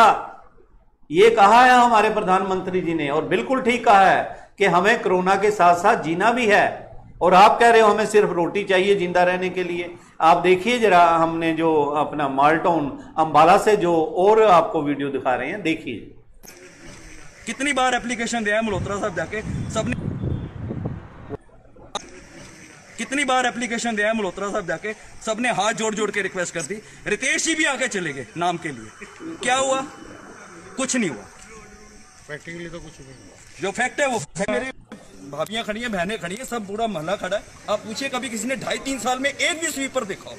ये कहा है हमारे प्रधानमंत्री जी ने, और बिल्कुल ठीक कहा है कि हमें कोरोना के साथ साथ जीना भी है। और आप कह रहे हो हमें सिर्फ रोटी चाहिए जिंदा रहने के लिए। आप देखिए जरा, हमने जो अपना मालटाउन अंबाला से जो और आपको वीडियो दिखा रहे हैं, देखिए। कितनी बार एप्लीकेशन दिया है मल्होत्रा साहब जाके, सबने कितनी बार एप्लीकेशन दिया है मल्होत्रा साहब जाके, सबने हाथ जोड़ जोड़ के रिक्वेस्ट कर दी। रितेश जी भी आके चले गए नाम के लिए, क्या हुआ? कुछ नहीं हुआ। प्रैक्टिकली तो कुछ नहीं हुआ। जो फैक्ट है वो मेरी भाभियां खड़ी हैं, बहनें खड़ी हैं, सब पूरा मोहल्ला खड़ा है। आप पूछिए कभी किसी ने 2.5-3 साल में एक भी स्वीपर देखा हो?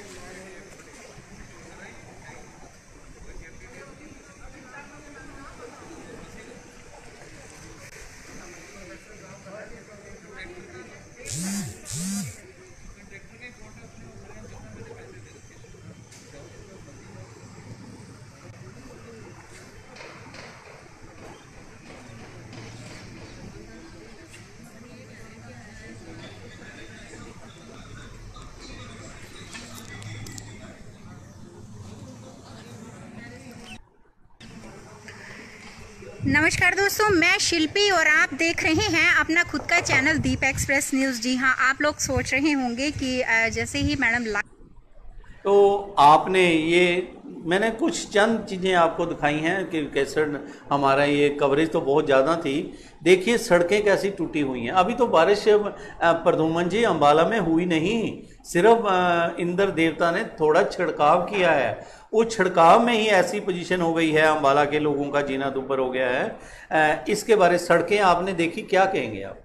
नमस्कार दोस्तों, मैं शिल्पी और आप देख रहे हैं अपना खुद का चैनल दीप एक्सप्रेस न्यूज़। जी हाँ, आप लोग सोच रहे होंगे कि जैसे ही मैडम तो आपने ये, मैंने कुछ चंद चीज़ें आपको दिखाई हैं कि कैसे हमारा ये कवरेज तो बहुत ज़्यादा थी। देखिए सड़कें कैसी टूटी हुई हैं। अभी तो बारिश प्रदुमन जी अंबाला में हुई नहीं, सिर्फ इंद्र देवता ने थोड़ा छिड़काव किया है, वो छिड़काव में ही ऐसी पोजीशन हो गई है, अंबाला के लोगों का जीना दुभर हो गया है। इसके बारे सड़कें आपने देखी, क्या कहेंगे आप?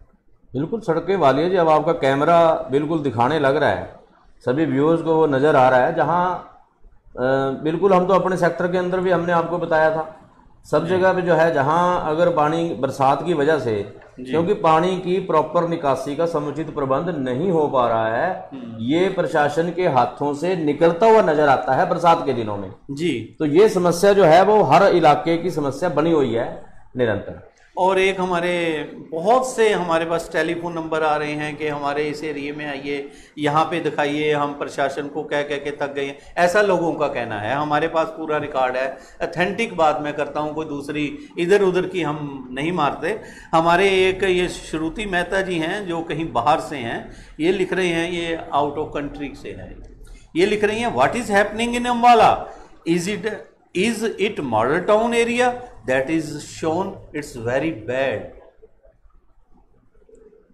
बिल्कुल सड़कें वाली है जी। अब आपका कैमरा बिल्कुल दिखाने लग रहा है, सभी व्यूअर्स को वो नज़र आ रहा है। जहाँ बिल्कुल हम तो अपने सेक्टर के अंदर भी हमने आपको बताया था, सब जगह पे जो है जहाँ अगर पानी बरसात की वजह से, क्योंकि पानी की प्रॉपर निकासी का समुचित प्रबंध नहीं हो पा रहा है, ये प्रशासन के हाथों से निकलता हुआ नजर आता है बरसात के दिनों में जी। तो ये समस्या जो है वो हर इलाके की समस्या बनी हुई है निरंतर। और एक हमारे बहुत से हमारे पास टेलीफोन नंबर आ रहे हैं कि हमारे इस एरिए में आइए, यहाँ पे दिखाइए, हम प्रशासन को कह कह के थक गए, ऐसा लोगों का कहना है। हमारे पास पूरा रिकॉर्ड है, अथेंटिक बात मैं करता हूँ, कोई दूसरी इधर उधर की हम नहीं मारते। हमारे एक ये श्रुति मेहता जी हैं जो कहीं बाहर से हैं, ये लिख रहे हैं, ये आउट ऑफ कंट्री से है, ये लिख रही हैं, what is happening in Ambala, is it model Town area that is shown it's very bad।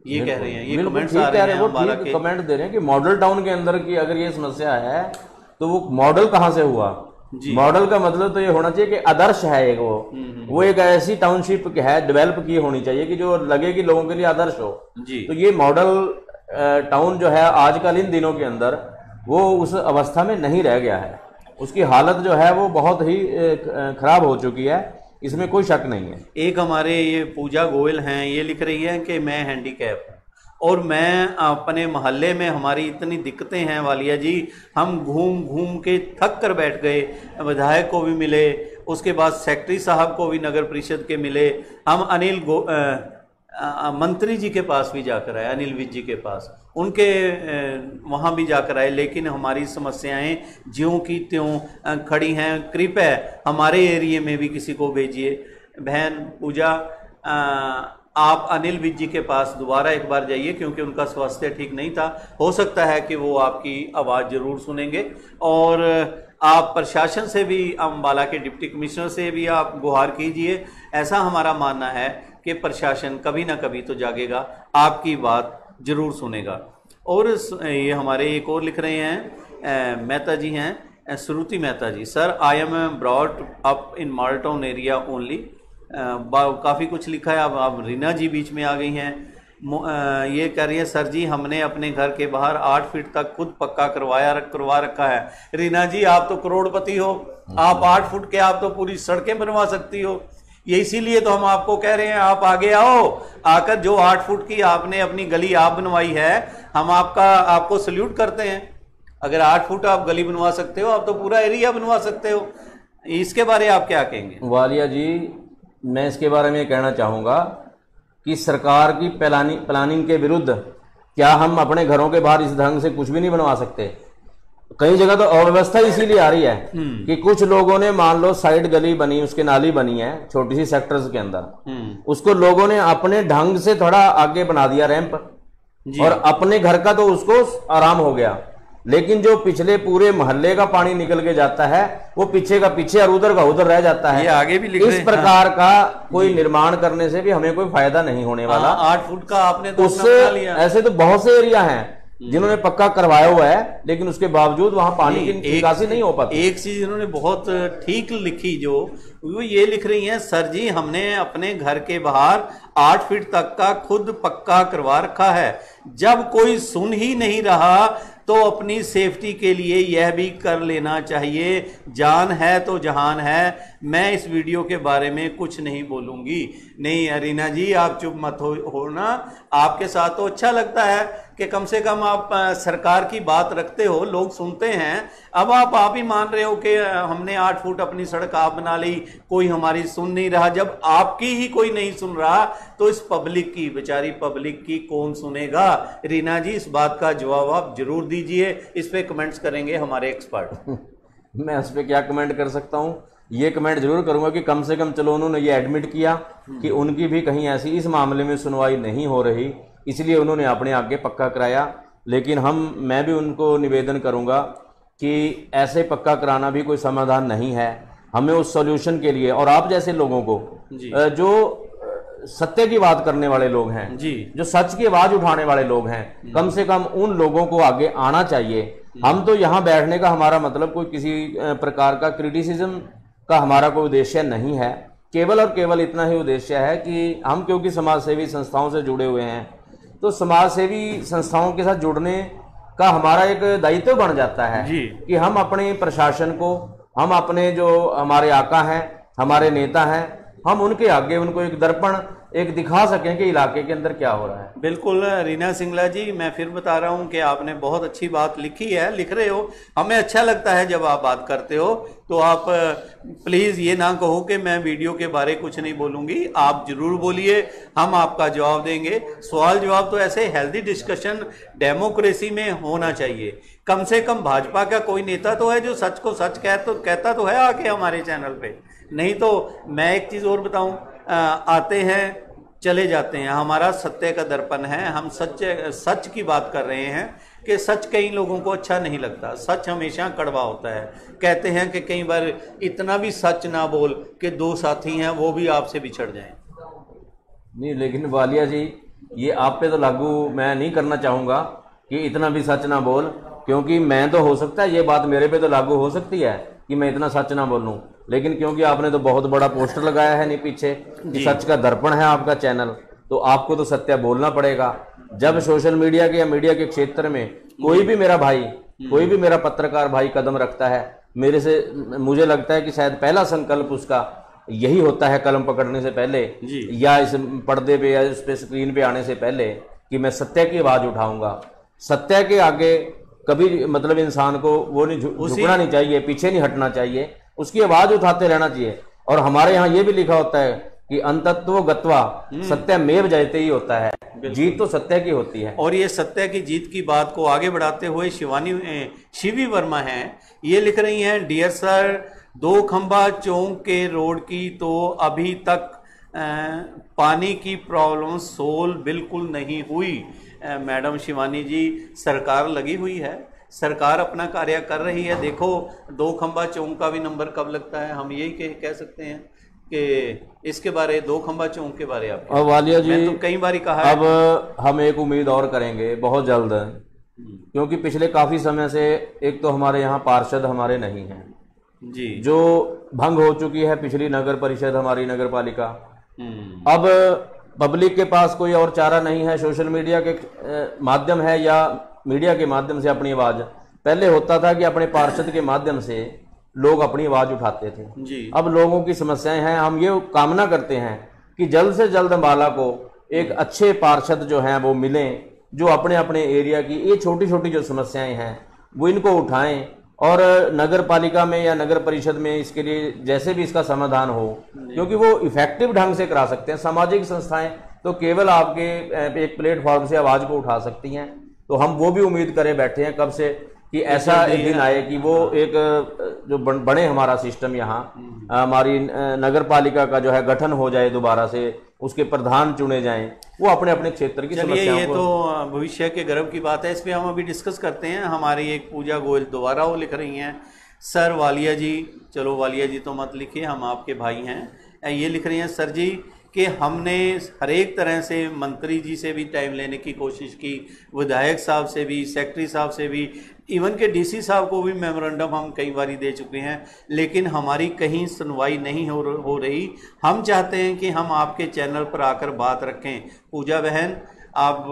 ये कह रहे हैं, ये कमेंट्स आ रहे हैं, अंबाला के कमेंट दे रहे हैं कि मॉडल टाउन के अंदर की अगर ये समस्या है तो वो मॉडल कहाँ से हुआ? मॉडल का मतलब तो ये होना चाहिए कि आदर्श है एक, वो एक ऐसी टाउनशिप है डेवलप की होनी चाहिए कि जो लगे कि लोगों के लिए आदर्श हो जी। तो ये मॉडल टाउन जो है आजकल इन दिनों के अंदर वो उस अवस्था में नहीं रह गया है, उसकी हालत जो है वो बहुत ही खराब हो चुकी है, इसमें कोई शक नहीं है। एक हमारे ये पूजा गोयल हैं, ये लिख रही है कि मैं हैंडीकैप हूँ, और मैं अपने मोहल्ले में, हमारी इतनी दिक्कतें हैं वालिया जी, हम घूम घूम के थक कर बैठ गए। विधायक को भी मिले, उसके बाद सेक्रेटरी साहब को भी नगर परिषद के मिले, हम मंत्री जी के पास भी जाकर आए, अनिल विज जी के पास, उनके वहाँ भी जाकर आए, लेकिन हमारी समस्याएं ज्यों की त्यों खड़ी हैं। कृपया हमारे एरिए में भी किसी को भेजिए। बहन पूजा, आप अनिल विज जी के पास दोबारा एक बार जाइए, क्योंकि उनका स्वास्थ्य ठीक नहीं था। हो सकता है कि वो आपकी आवाज़ ज़रूर सुनेंगे। और आप प्रशासन से भी, अम्बाला के डिप्टी कमिश्नर से भी आप गुहार कीजिए। ऐसा हमारा मानना है कि प्रशासन कभी ना कभी तो जागेगा, आपकी बात ज़रूर सुनेगा। और ये हमारे एक और लिख रहे हैं, मेहता जी हैं, Shruti Mehta ji, sir I am brought up in Model Town area only. काफ़ी कुछ लिखा है। अब रीना जी बीच में आ गई हैं। ये कह रही है, सर जी हमने अपने घर के बाहर 8 फीट तक खुद पक्का करवा रखा है। रीना जी आप तो करोड़पति हो, आप 8 फुट के आप तो पूरी सड़कें बनवा सकती हो। ये इसीलिए तो हम आपको कह रहे हैं आप आगे आओ, आकर जो 8 फुट की आपने अपनी गली आप बनवाई है, हम आपको सल्यूट करते हैं। अगर 8 फुट आप गली बनवा सकते हो, आप तो पूरा एरिया बनवा सकते हो। इसके बारे में आप क्या कहेंगे? वालिया जी, मैं इसके बारे में कहना चाहूँगा कि सरकार की प्लानिंग के विरुद्ध क्या हम अपने घरों के बाहर इस ढंग से कुछ भी नहीं बनवा सकते? कई जगह तो अव्यवस्था इसीलिए आ रही है कि कुछ लोगों ने, मान लो साइड गली बनी, उसके नाली बनी है छोटी सी सेक्टर्स के अंदर, उसको लोगों ने अपने ढंग से थोड़ा आगे बना दिया रैंप, और अपने घर का तो उसको आराम हो गया, लेकिन जो पिछले पूरे मोहल्ले का पानी निकल के जाता है वो पीछे का पीछे और उधर का उधर रह जाता है। ये आगे भी लिख इस प्रकार का कोई निर्माण करने से भी हमें कोई फायदा नहीं होने वाला। 8 फुट का आपने तो उससे ऐसे तो बहुत से एरिया हैं जिन्होंने पक्का करवाया हुआ है, लेकिन उसके बावजूद वहां पानी की निकासी नहीं हो पाती। एक चीज इन्होंने बहुत ठीक लिखी, जो वो ये लिख रही हैं, सर जी हमने अपने घर के बाहर 8 फीट तक का खुद पक्का करवा रखा है। जब कोई सुन ही नहीं रहा तो अपनी सेफ्टी के लिए यह भी कर लेना चाहिए। जान है तो जहान है। मैं इस वीडियो के बारे में कुछ नहीं बोलूंगी। नहीं अरीना जी आप चुप मत हो ना, आपके साथ तो अच्छा लगता है कि कम से कम आप सरकार की बात रखते हो, लोग सुनते हैं। अब आप ही मान रहे हो कि हमने 8 फुट अपनी सड़क आप बना ली, कोई हमारी सुन नहीं रहा। जब आपकी ही कोई नहीं सुन रहा तो इस पब्लिक की, बेचारी पब्लिक की कौन सुनेगा? रीना जी इस बात का जवाब आप जरूर दीजिए, इस पे कमेंट्स करेंगे हमारे एक्सपर्ट। मैं उस पर क्या कमेंट कर सकता हूँ? ये कमेंट जरूर करूंगा कि कम से कम चलो उन्होंने ये एडमिट किया कि उनकी भी कहीं ऐसी इस मामले में सुनवाई नहीं हो रही, इसलिए उन्होंने अपने आगे पक्का कराया। लेकिन मैं भी उनको निवेदन करूंगा कि ऐसे पक्का कराना भी कोई समाधान नहीं है। हमें उस सॉल्यूशन के लिए, और आप जैसे लोगों को जो सत्य की बात करने वाले लोग हैं जी, जो सच की आवाज उठाने वाले लोग हैं, कम से कम उन लोगों को आगे आना चाहिए। हम तो यहाँ बैठने का हमारा मतलब कोई किसी प्रकार का क्रिटिसिज्म का हमारा कोई उद्देश्य नहीं है। केवल और केवल इतना ही उद्देश्य है कि हम क्योंकि समाज सेवी संस्थाओं से जुड़े हुए हैं, तो समाज सेवी संस्थाओं के साथ जुड़ने का हमारा एक दायित्व बन जाता है कि हम अपने प्रशासन को, हम अपने जो हमारे आका हैं, हमारे नेता हैं, हम उनके आगे उनको एक दर्पण एक दिखा सकें कि इलाके के अंदर क्या हो रहा है। बिल्कुल रीना सिंगला जी, मैं फिर बता रहा हूं कि आपने बहुत अच्छी बात लिखी है, लिख रहे हो। हमें अच्छा लगता है जब आप बात करते हो, तो आप प्लीज़ ये ना कहो कि मैं वीडियो के बारे कुछ नहीं बोलूंगी। आप जरूर बोलिए, हम आपका जवाब देंगे। सवाल जवाब तो ऐसे हेल्दी डिस्कशन डेमोक्रेसी में होना चाहिए। कम से कम भाजपा का कोई नेता तो है जो सच को सच कहता तो है आके हमारे चैनल पे। नहीं तो मैं एक चीज़ और बताऊं, आते हैं चले जाते हैं। हमारा सत्य का दर्पण है, हम सच की बात कर रहे हैं कि सच कई लोगों को अच्छा नहीं लगता। सच हमेशा कड़वा होता है। कहते हैं कि कई बार इतना भी सच ना बोल कि 2 साथी हैं वो भी आपसे बिछड़ जाएं। नहीं, लेकिन वालिया जी ये आप पे तो लागू मैं नहीं करना चाहूँगा कि इतना भी सच ना बोल, क्योंकि मैं तो हो सकता है ये बात मेरे पे तो लागू हो सकती है कि मैं इतना सच ना बोलूं, लेकिन क्योंकि आपने तो बहुत बड़ा पोस्टर लगाया है नहीं पीछे कि सच का दर्पण है आपका चैनल, तो आपको तो सत्य बोलना पड़ेगा। जब सोशल मीडिया के या मीडिया के क्षेत्र में कोई भी मेरा भाई, कोई भी मेरा पत्रकार भाई कदम रखता है, मेरे से मुझे लगता है कि शायद पहला संकल्प उसका यही होता है कलम पकड़ने से पहले या इस पर्दे पे या इस पे स्क्रीन पे आने से पहले कि मैं सत्य की आवाज उठाऊंगा। सत्य के आगे कभी मतलब इंसान को वो नहीं झुकना नहीं चाहिए, पीछे नहीं हटना चाहिए, उसकी आवाज उठाते रहना चाहिए। और हमारे यहाँ ये भी लिखा होता है कि अंतत्व गत्वा सत्यमेव जयते ही होता है, जीत तो सत्य की होती है। और ये सत्य की जीत की बात को आगे बढ़ाते हुए शिवी वर्मा हैं, ये लिख रही हैं, डियर सर, 2 खंबा चौक के रोड की तो अभी तक पानी की प्रॉब्लम सोल्व बिल्कुल नहीं हुई। मैडम शिवानी जी, सरकार लगी हुई है, सरकार अपना कार्य कर रही है। देखो 2 खंबा चौक का भी नंबर कब लगता है, हम यही कह सकते हैं कि इसके बारे 2 खंबा चौक के बारे आप वालिया जी, मैं तो कई बार कहा है। अब हम एक उम्मीद और करेंगे बहुत जल्द, क्योंकि पिछले काफी समय से एक तो हमारे यहाँ पार्षद हमारे नहीं हैं जी, जो भंग हो चुकी है पिछली नगर परिषद हमारी नगर पालिका। अब पब्लिक के पास कोई और चारा नहीं है, सोशल मीडिया के माध्यम है या मीडिया के माध्यम से अपनी आवाज, पहले होता था कि अपने पार्षद के माध्यम से लोग अपनी आवाज उठाते थे जी। अब लोगों की समस्याएं हैं, हम ये कामना करते हैं कि जल्द से जल्द अम्बाला को एक अच्छे पार्षद जो हैं वो मिलें, जो अपने अपने एरिया की ये छोटी छोटी जो समस्याएं हैं वो इनको उठाएं और नगर पालिका में या नगर परिषद में इसके लिए जैसे भी इसका समाधान हो, क्योंकि वो इफेक्टिव ढंग से करा सकते हैं। सामाजिक संस्थाएं तो केवल आपके एक प्लेटफॉर्म से आवाज को उठा सकती हैं, तो हम वो भी उम्मीद करे बैठे हैं कब से कि ऐसा एक दिन आए कि वो एक जो बने हमारा सिस्टम यहाँ, हमारी नगर पालिका का जो है गठन हो जाए दोबारा से, उसके प्रधान चुने जाएं, वो अपने अपने क्षेत्र की समस्याओं ये तो भविष्य के गर्व की बात है, इस पे हम अभी डिस्कस करते हैं। हमारी एक पूजा गोयल दोबारा वो लिख रही हैं, सर वालिया जी, चलो वालिया जी तो मत लिखिए, हम आपके भाई हैं। ये लिख रही हैं, सर जी कि हमने हर एक तरह से मंत्री जी से भी टाइम लेने की कोशिश की, विधायक साहब से भी, सेक्रेटरी साहब से भी, इवन के डीसी साहब को भी मेमोरेंडम हम कई बार दे चुके हैं, लेकिन हमारी कहीं सुनवाई नहीं हो रही। हम चाहते हैं कि हम आपके चैनल पर आकर बात रखें। पूजा बहन, आप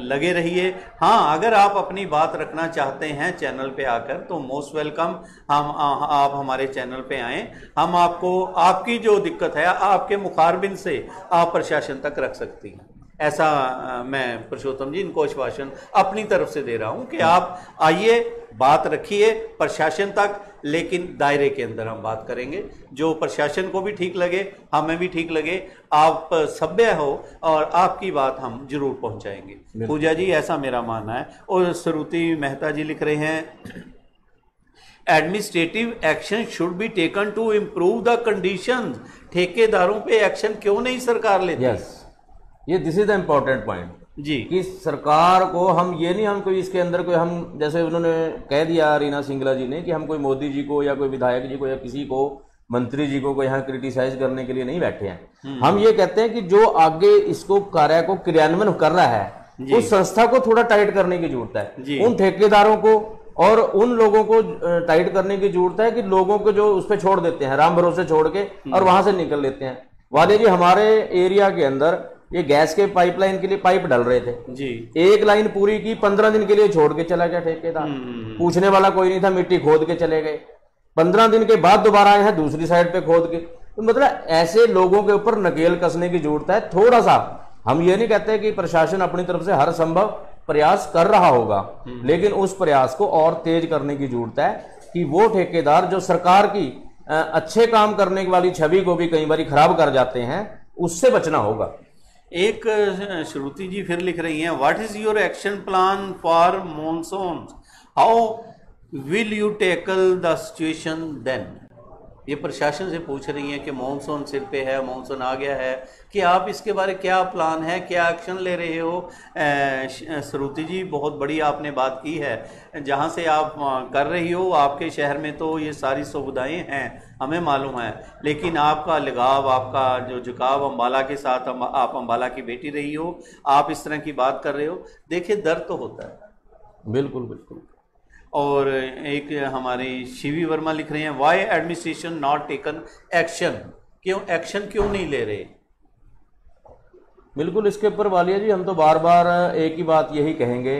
लगे रहिए। हाँ, अगर आप अपनी बात रखना चाहते हैं चैनल पे आकर तो मोस्ट वेलकम, आप हमारे चैनल पे आएँ, हम आपको आपकी जो दिक्कत है आपके मुखारबिन से आप प्रशासन तक रख सकती हैं। ऐसा मैं पुरुषोत्तम जी इनको आश्वासन अपनी तरफ से दे रहा हूं कि आप आइए, बात रखिए प्रशासन तक, लेकिन दायरे के अंदर हम बात करेंगे जो प्रशासन को भी ठीक लगे, हमें भी ठीक लगे, आप सभ्य हो और आपकी बात हम जरूर पहुंचाएंगे। पूजा जी, ऐसा मेरा मानना है। और श्रुति मेहता जी लिख रहे हैं, administrative action should be taken to improve the conditions. ठेकेदारों पे एक्शन क्यों नहीं सरकार लेती? ये this is the important point जी, कि सरकार को हम ये नहीं, हम कोई इसके अंदर कोई, हम जैसे उन्होंने कह दिया रीना सिंगला जी ने कि हम कोई मोदी जी को या कोई विधायक जी को या किसी को मंत्री जी को यहाँ क्रिटिसाइज करने के लिए नहीं बैठे हैं। हम ये कहते हैं कि जो आगे इसको कार्य को क्रियान्वयन कर रहा है उस संस्था को थोड़ा टाइट करने की जरूरत है, उन ठेकेदारों को और उन लोगों को टाइट करने की जरूरत है कि लोगों को जो उस पर छोड़ देते हैं, राम भरोसे छोड़ के और वहां से निकल लेते हैं। वाले जी, हमारे एरिया के अंदर ये गैस के पाइपलाइन के लिए पाइप डल रहे थे जी, एक लाइन पूरी की, 15 दिन के लिए छोड़ के चला गया ठेकेदार, पूछने वाला कोई नहीं था, मिट्टी खोद के चले गए, 15 दिन के बाद दोबारा आए हैं दूसरी साइड पे खोद के। तो मतलब ऐसे लोगों के ऊपर नकेल कसने की जरूरत है थोड़ा सा। हम ये नहीं कहते कि प्रशासन अपनी तरफ से हर संभव प्रयास कर रहा होगा, लेकिन उस प्रयास को और तेज करने की जरूरत है कि वो ठेकेदार जो सरकार की अच्छे काम करने वाली छवि को भी कई बार खराब कर जाते हैं, उससे बचना होगा। एक श्रुति जी फिर लिख रही हैं, what is your action plan for monsoon, how will you tackle the situation then. ये प्रशासन से पूछ रही हैं कि मॉनसून सिर पे है, मॉनसून आ गया है, कि आप इसके बारे क्या प्लान है, क्या एक्शन ले रहे हो। श्रुति जी, बहुत बड़ी आपने बात की है, जहाँ से आप कर रही हो आपके शहर में तो ये सारी सुविधाएं हैं, हमें मालूम है, लेकिन आपका लगाव, आपका जो झुकाव अम्बाला के साथ, आप अम्बाला की बेटी रही हो, आप इस तरह की बात कर रहे हो, देखिए दर्द तो होता है। बिल्कुल बिल्कुल। और एक हमारी शिवी वर्मा लिख रहे हैं, why administration not taken action, क्यों एक्शन क्यों नहीं ले रहे। बिल्कुल, इसके ऊपर वालिया जी हम तो बार बार एक ही बात यही कहेंगे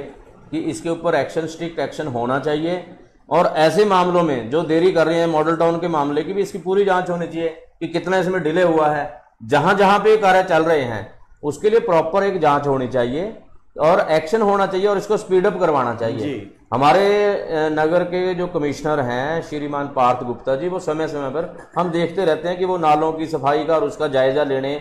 कि इसके ऊपर एक्शन, स्ट्रिक्ट एक्शन होना चाहिए, और ऐसे मामलों में जो देरी कर रहे हैं, मॉडल टाउन के मामले की भी इसकी पूरी जांच होनी चाहिए कि कितना इसमें डिले हुआ है, जहां जहां पे कार्य चल रहे हैं उसके लिए प्रॉपर एक जांच होनी चाहिए, और एक्शन होना चाहिए और इसको स्पीड अप करवाना चाहिए। हमारे नगर के जो कमिश्नर हैं श्रीमान पार्थ गुप्ता जी, वो समय समय पर हम देखते रहते हैं कि वो नालों की सफाई का और उसका जायजा लेने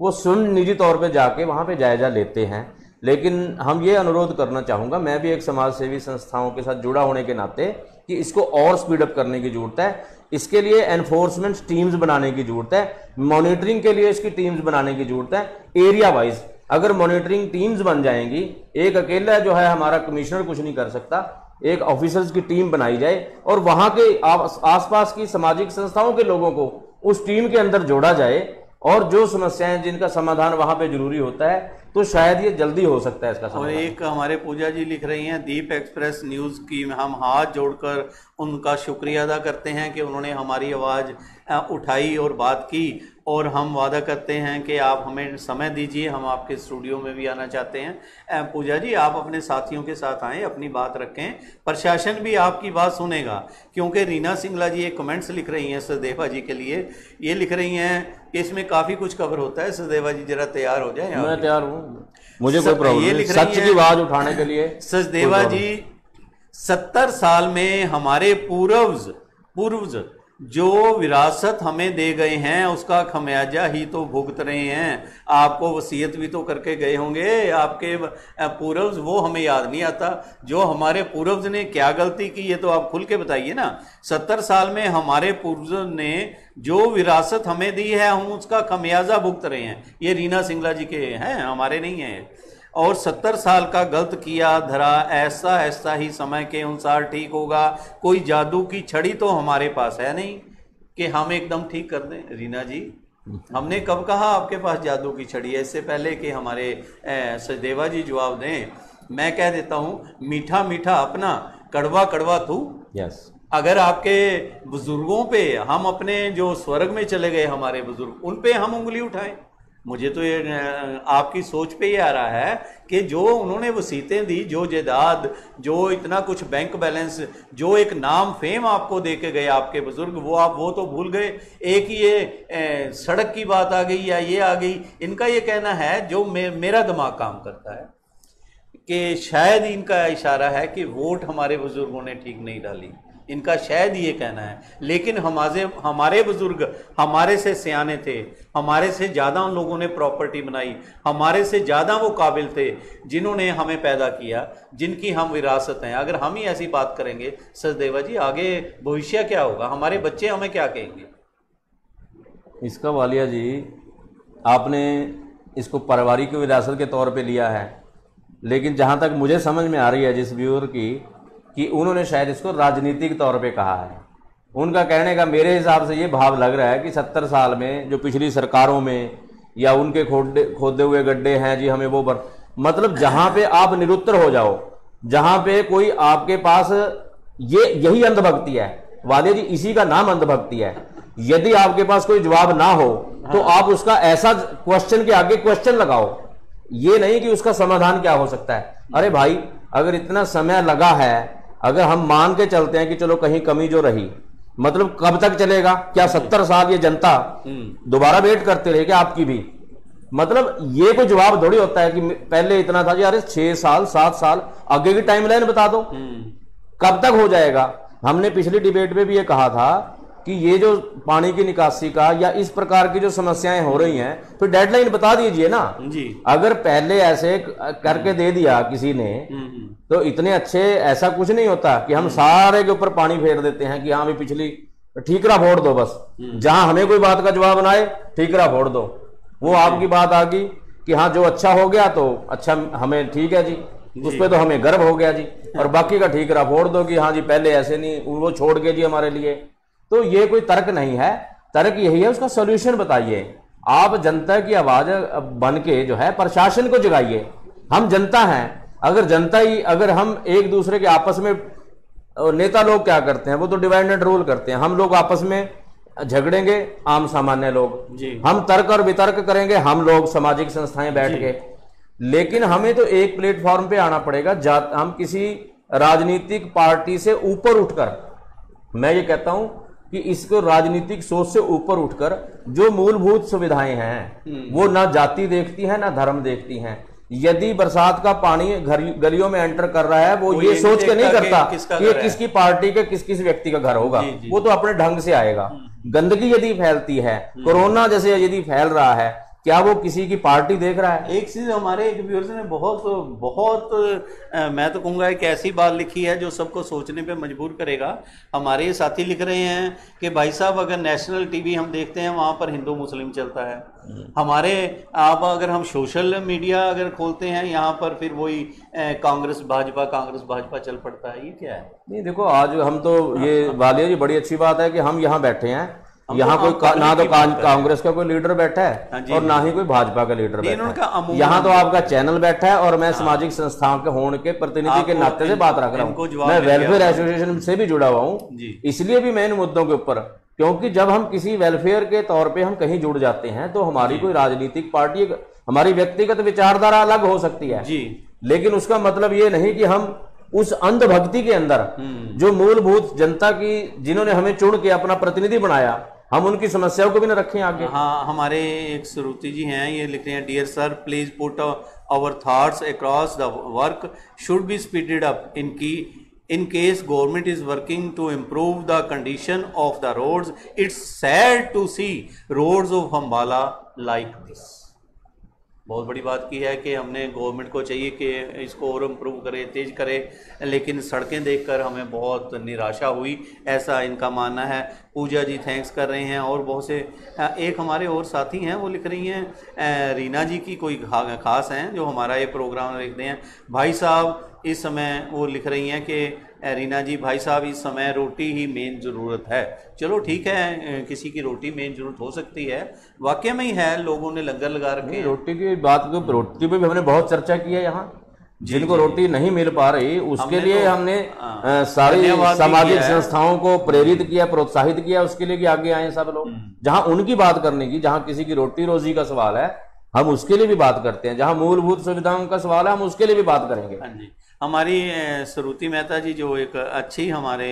वो स्वयं निजी तौर पे जाके वहाँ पे जायजा लेते हैं। लेकिन हम ये अनुरोध करना चाहूँगा, मैं भी एक समाज सेवी संस्थाओं के साथ जुड़ा होने के नाते, कि इसको और स्पीड अप करने की जरूरत है। इसके लिए एनफोर्समेंट टीम्स बनाने की जरूरत है, मॉनिटरिंग के लिए इसकी टीम्स बनाने की जरूरत है एरिया वाइज। अगर मॉनिटरिंग टीम्स बन जाएंगी, एक अकेला जो है हमारा कमिश्नर कुछ नहीं कर सकता, एक ऑफिसर्स की टीम बनाई जाए और वहां के आसपास की सामाजिक संस्थाओं के लोगों को उस टीम के अंदर जोड़ा जाए और जो समस्याएं जिनका समाधान वहां पे जरूरी होता है, तो शायद ये जल्दी हो सकता है इसका समाधान। और एक हमारे पूजा जी लिख रही हैं, दीप एक्सप्रेस न्यूज की हम हाथ जोड़कर उनका शुक्रिया अदा करते हैं कि उन्होंने हमारी आवाज़ उठाई और बात की, और हम वादा करते हैं कि आप हमें समय दीजिए, हम आपके स्टूडियो में भी आना चाहते हैं। पूजा जी, आप अपने साथियों के साथ आएँ, अपनी बात रखें, प्रशासन भी आपकी बात सुनेगा। क्योंकि रीना सिंगला जी एक कमेंट्स लिख रही हैं सचदेवा जी के लिए, ये लिख रही हैं कि इसमें काफ़ी कुछ कवर होता है, सचदेवा जी जरा तैयार हो जाए। मैं तैयार हूँ, मुझे कोई प्रॉब्लम नहीं, सच की आवाज़ उठाने के लिए। सचदेवा जी, 70 साल में हमारे पूर्वज जो विरासत हमें दे गए हैं उसका खमियाजा ही तो भुगत रहे हैं। आपको वसीयत भी तो करके गए होंगे आपके पूर्वज, वो हमें याद नहीं आता जो हमारे पूर्वज ने क्या गलती की, ये तो आप खुल के बताइए ना। 70 साल में हमारे पूर्वज ने जो विरासत हमें दी है हम उसका खमियाजा भुगत रहे हैं। ये रीना सिंगला जी के हैं, हमारे नहीं हैं। और 70 साल का गलत किया धरा, ऐसा ऐसा ही समय के अनुसार ठीक होगा। कोई जादू की छड़ी तो हमारे पास है नहीं कि हम एकदम ठीक कर दें। रीना जी, हमने कब कहा आपके पास जादू की छड़ी है? इससे पहले कि हमारे सचदेवा जी जवाब दें, मैं कह देता हूँ, मीठा मीठा अपना, कड़वा कड़वा तू। यस, अगर आपके बुजुर्गों पे, हम अपने जो स्वर्ग में चले गए हमारे बुजुर्ग, उन पे हम उंगली उठाएं? मुझे तो ये आपकी सोच पे ये आ रहा है कि जो उन्होंने वसीयतें दी, जो जायदाद, जो इतना कुछ बैंक बैलेंस, जो एक नाम फेम आपको दे के गए आपके बुजुर्ग, वो तो भूल गए। एक ये सड़क की बात आ गई या ये आ गई। इनका ये कहना है, जो मेरा दिमाग काम करता है, कि शायद इनका इशारा है कि वोट हमारे बुजुर्गों ने ठीक नहीं डाली। इनका शायद ये कहना है। लेकिन हमारे बुजुर्ग हमारे से सियाने थे, हमारे से ज़्यादा उन लोगों ने प्रॉपर्टी बनाई, हमारे से ज़्यादा वो काबिल थे जिन्होंने हमें पैदा किया, जिनकी हम विरासत हैं। अगर हम ही ऐसी बात करेंगे सचदेवा जी, आगे भविष्य क्या होगा? हमारे बच्चे हमें क्या कहेंगे? इसका वालिया जी, आपने इसको पारिवारिक विरासत के तौर पे लिया है, लेकिन जहाँ तक मुझे समझ में आ रही है जिस व्यूअर की, कि उन्होंने शायद इसको राजनीतिक तौर पे कहा है। उनका कहने का मेरे हिसाब से ये भाव लग रहा है कि 70 साल में जो पिछली सरकारों में या उनके खोदे हुए गड्ढे हैं जी, हमें वो मतलब जहां पे आप निरुत्तर हो जाओ, जहां पे कोई आपके पास, यही अंधभक्ति है वाले जी, इसी का नाम अंधभक्ति है। यदि आपके पास कोई जवाब ना हो तो आप उसका ऐसा क्वेश्चन के आगे क्वेश्चन लगाओ, ये नहीं कि उसका समाधान क्या हो सकता है। अरे भाई, अगर इतना समय लगा है, अगर हम मान के चलते हैं कि चलो कहीं कमी जो रही, मतलब कब तक चलेगा? क्या 70 साल ये जनता दोबारा वेट करते रहेगी आपकी भी? मतलब ये कोई जवाब थोड़ी होता है कि पहले इतना था जी, अरे 6 साल 7 साल आगे की टाइमलाइन बता दो, कब तक हो जाएगा? हमने पिछली डिबेट में भी ये कहा था कि ये जो पानी की निकासी का या इस प्रकार की जो समस्याएं हो रही हैं, तो डेडलाइन बता दीजिए ना जी। अगर पहले ऐसे करके दे दिया किसी ने, तो इतने अच्छे, ऐसा कुछ नहीं होता कि हम सारे के ऊपर पानी फेर देते हैं कि हाँ भी पिछली ठीकरा फोड़ दो, बस जहां हमें कोई बात का जवाब ना आए ठीकरा फोड़ दो। वो आपकी बात आ गई कि हाँ जो अच्छा हो गया तो अच्छा, हमें ठीक है जी, उस पर तो हमें गर्व हो गया जी, और बाकी का ठीकरा फोड़ दो कि हाँ जी पहले ऐसे नहीं, वो छोड़ के जी हमारे लिए। तो ये कोई तर्क नहीं है, तर्क यही है, उसका सोल्यूशन बताइए। आप जनता की आवाज बन के जो है प्रशासन को जगाइए। हम जनता हैं, अगर जनता ही, अगर हम एक दूसरे के आपस में, नेता लोग क्या करते हैं, वो तो डिवाइड एंड रूल करते हैं, हम लोग आपस में झगड़ेंगे, आम सामान्य लोग जी। हम तर्क और वितर्क करेंगे, हम लोग सामाजिक संस्थाएं बैठ के। लेकिन हमें तो एक प्लेटफॉर्म पे आना पड़ेगा, हम किसी राजनीतिक पार्टी से ऊपर उठकर, मैं ये कहता हूं कि इसको राजनीतिक सोच से ऊपर उठकर जो मूलभूत सुविधाएं हैं वो ना जाति देखती हैं ना धर्म देखती हैं, यदि बरसात का पानी गलियों में एंटर कर रहा है, वो ये सोच के नहीं करता कि ये किसकी पार्टी का किस व्यक्ति का घर होगा। वो तो अपने ढंग से आएगा। गंदगी यदि फैलती है, कोरोना जैसे यदि फैल रहा है, क्या वो किसी की पार्टी देख रहा है? एक चीज हमारे एक व्यूअर्स ने बहुत मैं तो कहूँगा एक ऐसी बात लिखी है जो सबको सोचने पे मजबूर करेगा। हमारे ये साथी लिख रहे हैं कि भाई साहब, अगर नेशनल टीवी हम देखते हैं वहाँ पर हिंदू मुस्लिम चलता है, हमारे आप अगर हम सोशल मीडिया अगर खोलते हैं यहाँ पर फिर वही कांग्रेस भाजपा चल पड़ता है। ये क्या है? नहीं देखो, आज हम तो ये वालिया जी बड़ी अच्छी बात है कि हम यहाँ बैठे हैं, यहाँ कोई ना तो कांग्रेस का कोई लीडर बैठा है और ना ही कोई भाजपा का लीडर बैठा है। यहाँ तो आपका चैनल बैठा है और मैं सामाजिक संस्थाओं के होने के प्रतिनिधि के नाते से बात रख रहा हूँ। मैं वेलफेयर एसोसिएशन से भी जुड़ा हुआ हूँ, इसलिए भी मैं इन मुद्दों के ऊपर, क्योंकि जब हम किसी वेलफेयर के तौर पे हम कहीं जुड़ जाते हैं तो हमारी कोई राजनीतिक पार्टी, हमारी व्यक्तिगत विचारधारा अलग हो सकती है, लेकिन उसका मतलब ये नहीं कि हम उस अंधभक्ति के अंदर जो मूलभूत जनता की, जिन्होंने हमें चुन के अपना प्रतिनिधि बनाया, हम उनकी समस्याओं को भी न रखें आगे। हाँ, हमारे एक श्रुति जी हैं, ये लिख रहे हैं, dear sir please put our thoughts across the work should be speeded up in case government is working to improve the condition of the roads. It's sad to see roads of Ambala like this. बहुत बड़ी बात की है कि हमने गवर्नमेंट को चाहिए कि इसको और इम्प्रूव करे, तेज करे, लेकिन सड़कें देखकर हमें बहुत निराशा हुई, ऐसा इनका मानना है। पूजा जी थैंक्स कर रहे हैं और बहुत से एक हमारे और साथी हैं, वो लिख रही हैं, रीना जी की कोई खास हैं जो हमारा ये प्रोग्राम देखते हैं। भाई साहब इस समय वो लिख रही हैं कि रीना जी, भाई साहब इस समय रोटी ही मेन ज़रूरत है। चलो ठीक है, किसी की रोटी मेन ज़रूरत हो सकती है, वाकई में ही है, लोगों ने लंगर लगा रखे। रोटी की बात, रोटी पे भी हमने बहुत चर्चा की है यहाँ। जिनको रोटी नहीं मिल पा रही उसके लिए हमने सारी सामाजिक संस्थाओं को प्रेरित किया, प्रोत्साहित किया, उसके लिए कि आगे आए सब लोग। जहां उनकी बात करने की, जहां किसी की रोटी रोजी का सवाल है हम उसके लिए भी बात करते हैं, जहां मूलभूत सुविधाओं का सवाल है हम उसके लिए भी बात करेंगे। हाँ जी, हमारी श्रुति मेहता जी जो एक अच्छी हमारे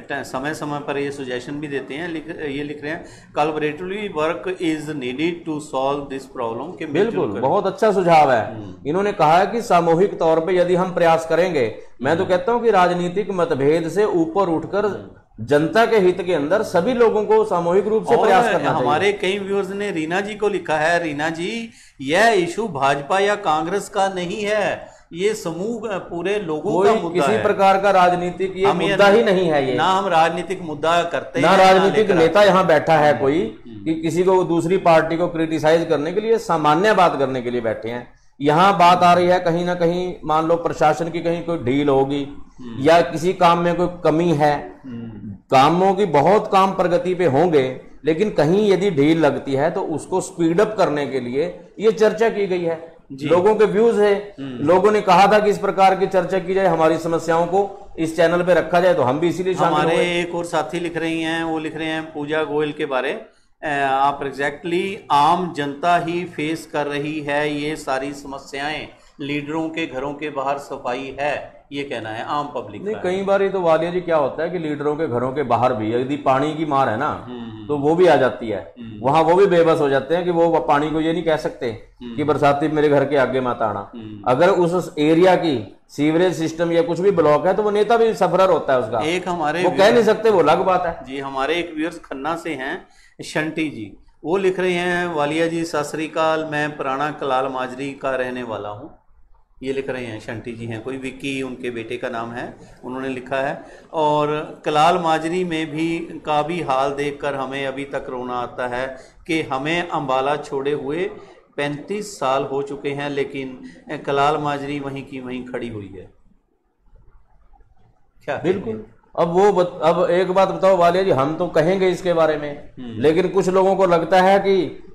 समय समय पर ये सुजेशन भी देते हैं, ये लिख रहे हैं, collaboratively work is needed to solve this problem. के बिल्कुल, बहुत अच्छा सुझाव है। इन्होंने कहा है कि सामूहिक तौर पे यदि हम प्रयास करेंगे, मैं तो कहता हूं कि राजनीतिक मतभेद से ऊपर उठकर जनता के हित के अंदर सभी लोगों को सामूहिक रूप से प्रयास करना चाहिए। हमारे कई व्यूअर्स ने रीना जी को लिखा है, रीना जी यह इशू भाजपा या कांग्रेस का नहीं है, ये समूह पूरे लोगों का मुद्दा किसी है। प्रकार का राजनीतिक ये मुद्दा ही नहीं है, ये ना हम राजनीतिक मुद्दा करते ना राजनीतिक नेता यहाँ बैठा है कोई कि किसी को दूसरी पार्टी को क्रिटिसाइज करने के लिए, सामान्य बात करने के लिए बैठे हैं। यहाँ बात आ रही है कहीं ना कहीं, मान लो प्रशासन की कहीं कोई ढील होगी या किसी काम में कोई कमी है, कामों की बहुत काम प्रगति पे होंगे, लेकिन कहीं यदि ढील लगती है तो उसको स्पीड अप करने के लिए ये चर्चा की गई है। लोगों के व्यूज है, लोगों ने कहा था कि इस प्रकार की चर्चा की जाए, हमारी समस्याओं को इस चैनल पे रखा जाए, तो हम भी इसीलिए शामिल हुए। हमारे एक और साथी लिख रही हैं, वो लिख रहे हैं पूजा गोयल के बारे, आप एग्जैक्टली आम जनता ही फेस कर रही है ये सारी समस्याएं, लीडरों के घरों के बाहर सफाई है, ये कहना है आम पब्लिक नहीं। कई बार ये तो वालिया जी क्या होता है कि लीडरों के घरों के बाहर भी यदि पानी की मार है ना तो वो भी आ जाती है, वहां वो भी बेबस हो जाते हैं कि वो पानी को ये नहीं कह सकते कि बरसाती मेरे घर के आगे मत आना। अगर उस एरिया की सीवरेज सिस्टम या कुछ भी ब्लॉक है तो वो नेता भी सफरर होता है उसका, एक हमारे वो कह नहीं सकते, वो अलग बात है जी। हमारे एक व्यूअर्स खन्ना से हैं, शंटी जी, वो लिख रहे हैं, वालिया जी सत श्री अकाल, मैं पुराना कलाल माजरी का रहने वाला हूँ। ये लिख रहे हैं, शंटी जी हैं, कोई विक्की उनके बेटे का नाम है, उन्होंने लिखा है। और कलाल माजरी में भी का भी हाल देखकर हमें अभी तक रोना आता है कि हमें अंबाला छोड़े हुए 35 साल हो चुके हैं, लेकिन कलाल माजरी वहीं की वहीं खड़ी हुई है। क्या बिल्कुल। अब एक बात बताओ वालिया जी, हम तो कहेंगे इसके बारे में, लेकिन कुछ लोगों को लगता है कि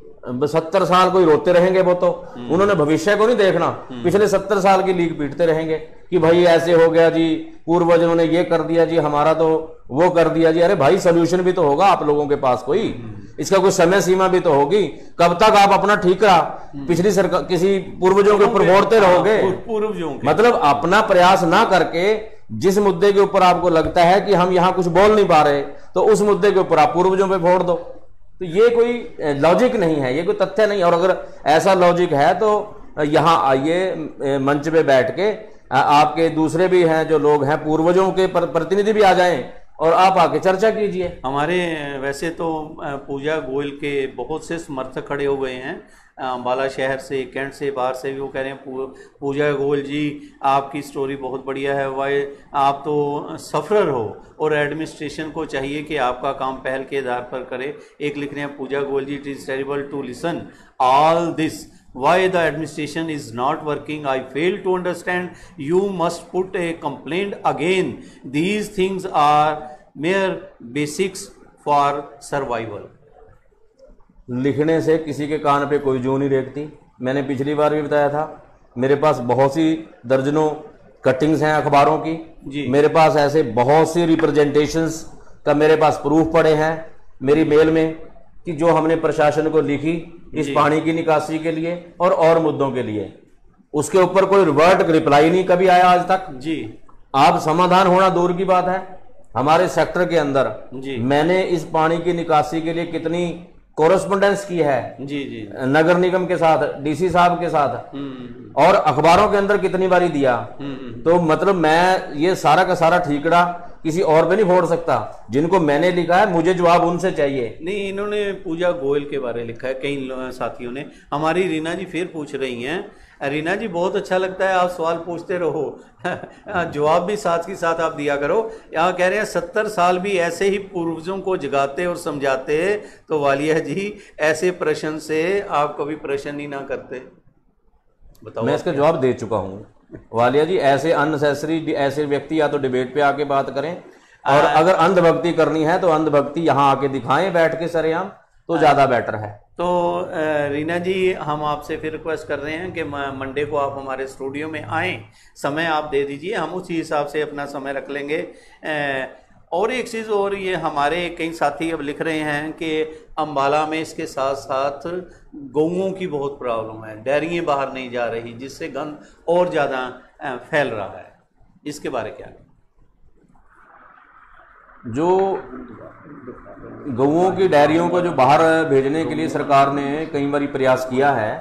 70 साल कोई रोते रहेंगे, वो तो उन्होंने भविष्य को नहीं देखना, पिछले 70 साल की लीक पीटते रहेंगे कि भाई ऐसे हो गया जी, पूर्वजों ने ये कर दिया जी, हमारा तो वो कर दिया जी। अरे भाई सोल्यूशन भी तो होगा आप लोगों के पास, कोई इसका कोई समय सीमा भी तो होगी। कब तक आप अपना ठीक रहा पिछली सरकार किसी पूर्वजों के ऊपर फोड़ते रहोगे? पूर्वजों मतलब अपना प्रयास ना करके जिस मुद्दे के ऊपर आपको लगता है कि हम यहाँ कुछ बोल नहीं पा रहे, तो उस मुद्दे के ऊपर आप पूर्वजों पे फोड़ दो, तो ये कोई लॉजिक नहीं है, ये कोई तथ्य नहीं। और अगर ऐसा लॉजिक है तो यहाँ आइए मंच पे बैठ के, आपके दूसरे भी हैं जो लोग हैं, पूर्वजों के प्रतिनिधि भी आ जाएं और आप आके चर्चा कीजिए। हमारे वैसे तो पूजा गोयल के बहुत से समर्थक खड़े हो गए हैं अम्बाला शहर से, कैंट से, बाहर से भी। वो कह रहे हैं पूजा गोयल जी आपकी स्टोरी बहुत बढ़िया है, वाई आप तो सफरर हो और एडमिनिस्ट्रेशन को चाहिए कि आपका काम पहल के आधार पर करे। एक लिख रहे हैं Pooja Goyal ji, it is terrible to listen all this, why the administration is not working, I fail to understand, you must put a complaint again, these things are mere basics for survival। लिखने से किसी के कान पे कोई जू नहीं रेखती। मैंने पिछली बार भी बताया था, मेरे पास बहुत सी दर्जनों कटिंग्स हैं अखबारों की जी। मेरे पास ऐसे बहुत सी रिप्रेजेंटेशंस का मेरे पास प्रूफ पड़े हैं मेरी मेल में कि जो हमने प्रशासन को लिखी इस पानी की निकासी के लिए और मुद्दों के लिए, उसके ऊपर कोई रिवर्ट रिप्लाई नहीं कभी आया आज तक जी। आप समाधान होना दूर की बात है। हमारे सेक्टर के अंदर जी मैंने इस पानी की निकासी के लिए कितनी कोरेस्पोंडेंस की है जी जी नगर निगम के साथ, डीसी साहब के साथ, और अखबारों के अंदर कितनी बारी दिया। तो मतलब मैं ये सारा का सारा ठीकड़ा किसी और पे नहीं फोड़ सकता। जिनको मैंने लिखा है मुझे जवाब उनसे चाहिए। नहीं, इन्होंने पूजा गोयल के बारे में लिखा है कई साथियों ने। हमारी रीना जी फिर पूछ रही हैं, रीना जी बहुत अच्छा लगता है आप सवाल पूछते रहो जवाब भी साथ ही साथ आप दिया करो। यहाँ कह रहे हैं 70 साल भी ऐसे ही पूर्वजों को जगाते और समझाते, तो वालिया जी ऐसे प्रश्न से आप कभी प्रश्न ही ना करते। बताओ। मैं इसका जवाब दे चुका हूँ वालिया जी। ऐसे अननेसेसरी ऐसे व्यक्ति या तो डिबेट पे आके बात करें, और अगर अंधभक्ति करनी है तो अंधभक्ति यहाँ आके दिखाएं बैठ के सरेआम, तो ज्यादा बेटर है। तो रीना जी हम आपसे फिर रिक्वेस्ट कर रहे हैं कि मंडे को आप हमारे स्टूडियो में आएँ, समय आप दे दीजिए, हम उसी हिसाब से अपना समय रख लेंगे। और एक चीज़ और, ये हमारे कई साथी अब लिख रहे हैं कि अम्बाला में इसके साथ साथ गौओं की बहुत प्रॉब्लम है, डेयरियाँ बाहर नहीं जा रही, जिससे गंद और ज़्यादा फैल रहा है। इसके बारे क्या? जो गौओं की डेयरियों को जो बाहर भेजने के लिए सरकार ने कई बार प्रयास किया है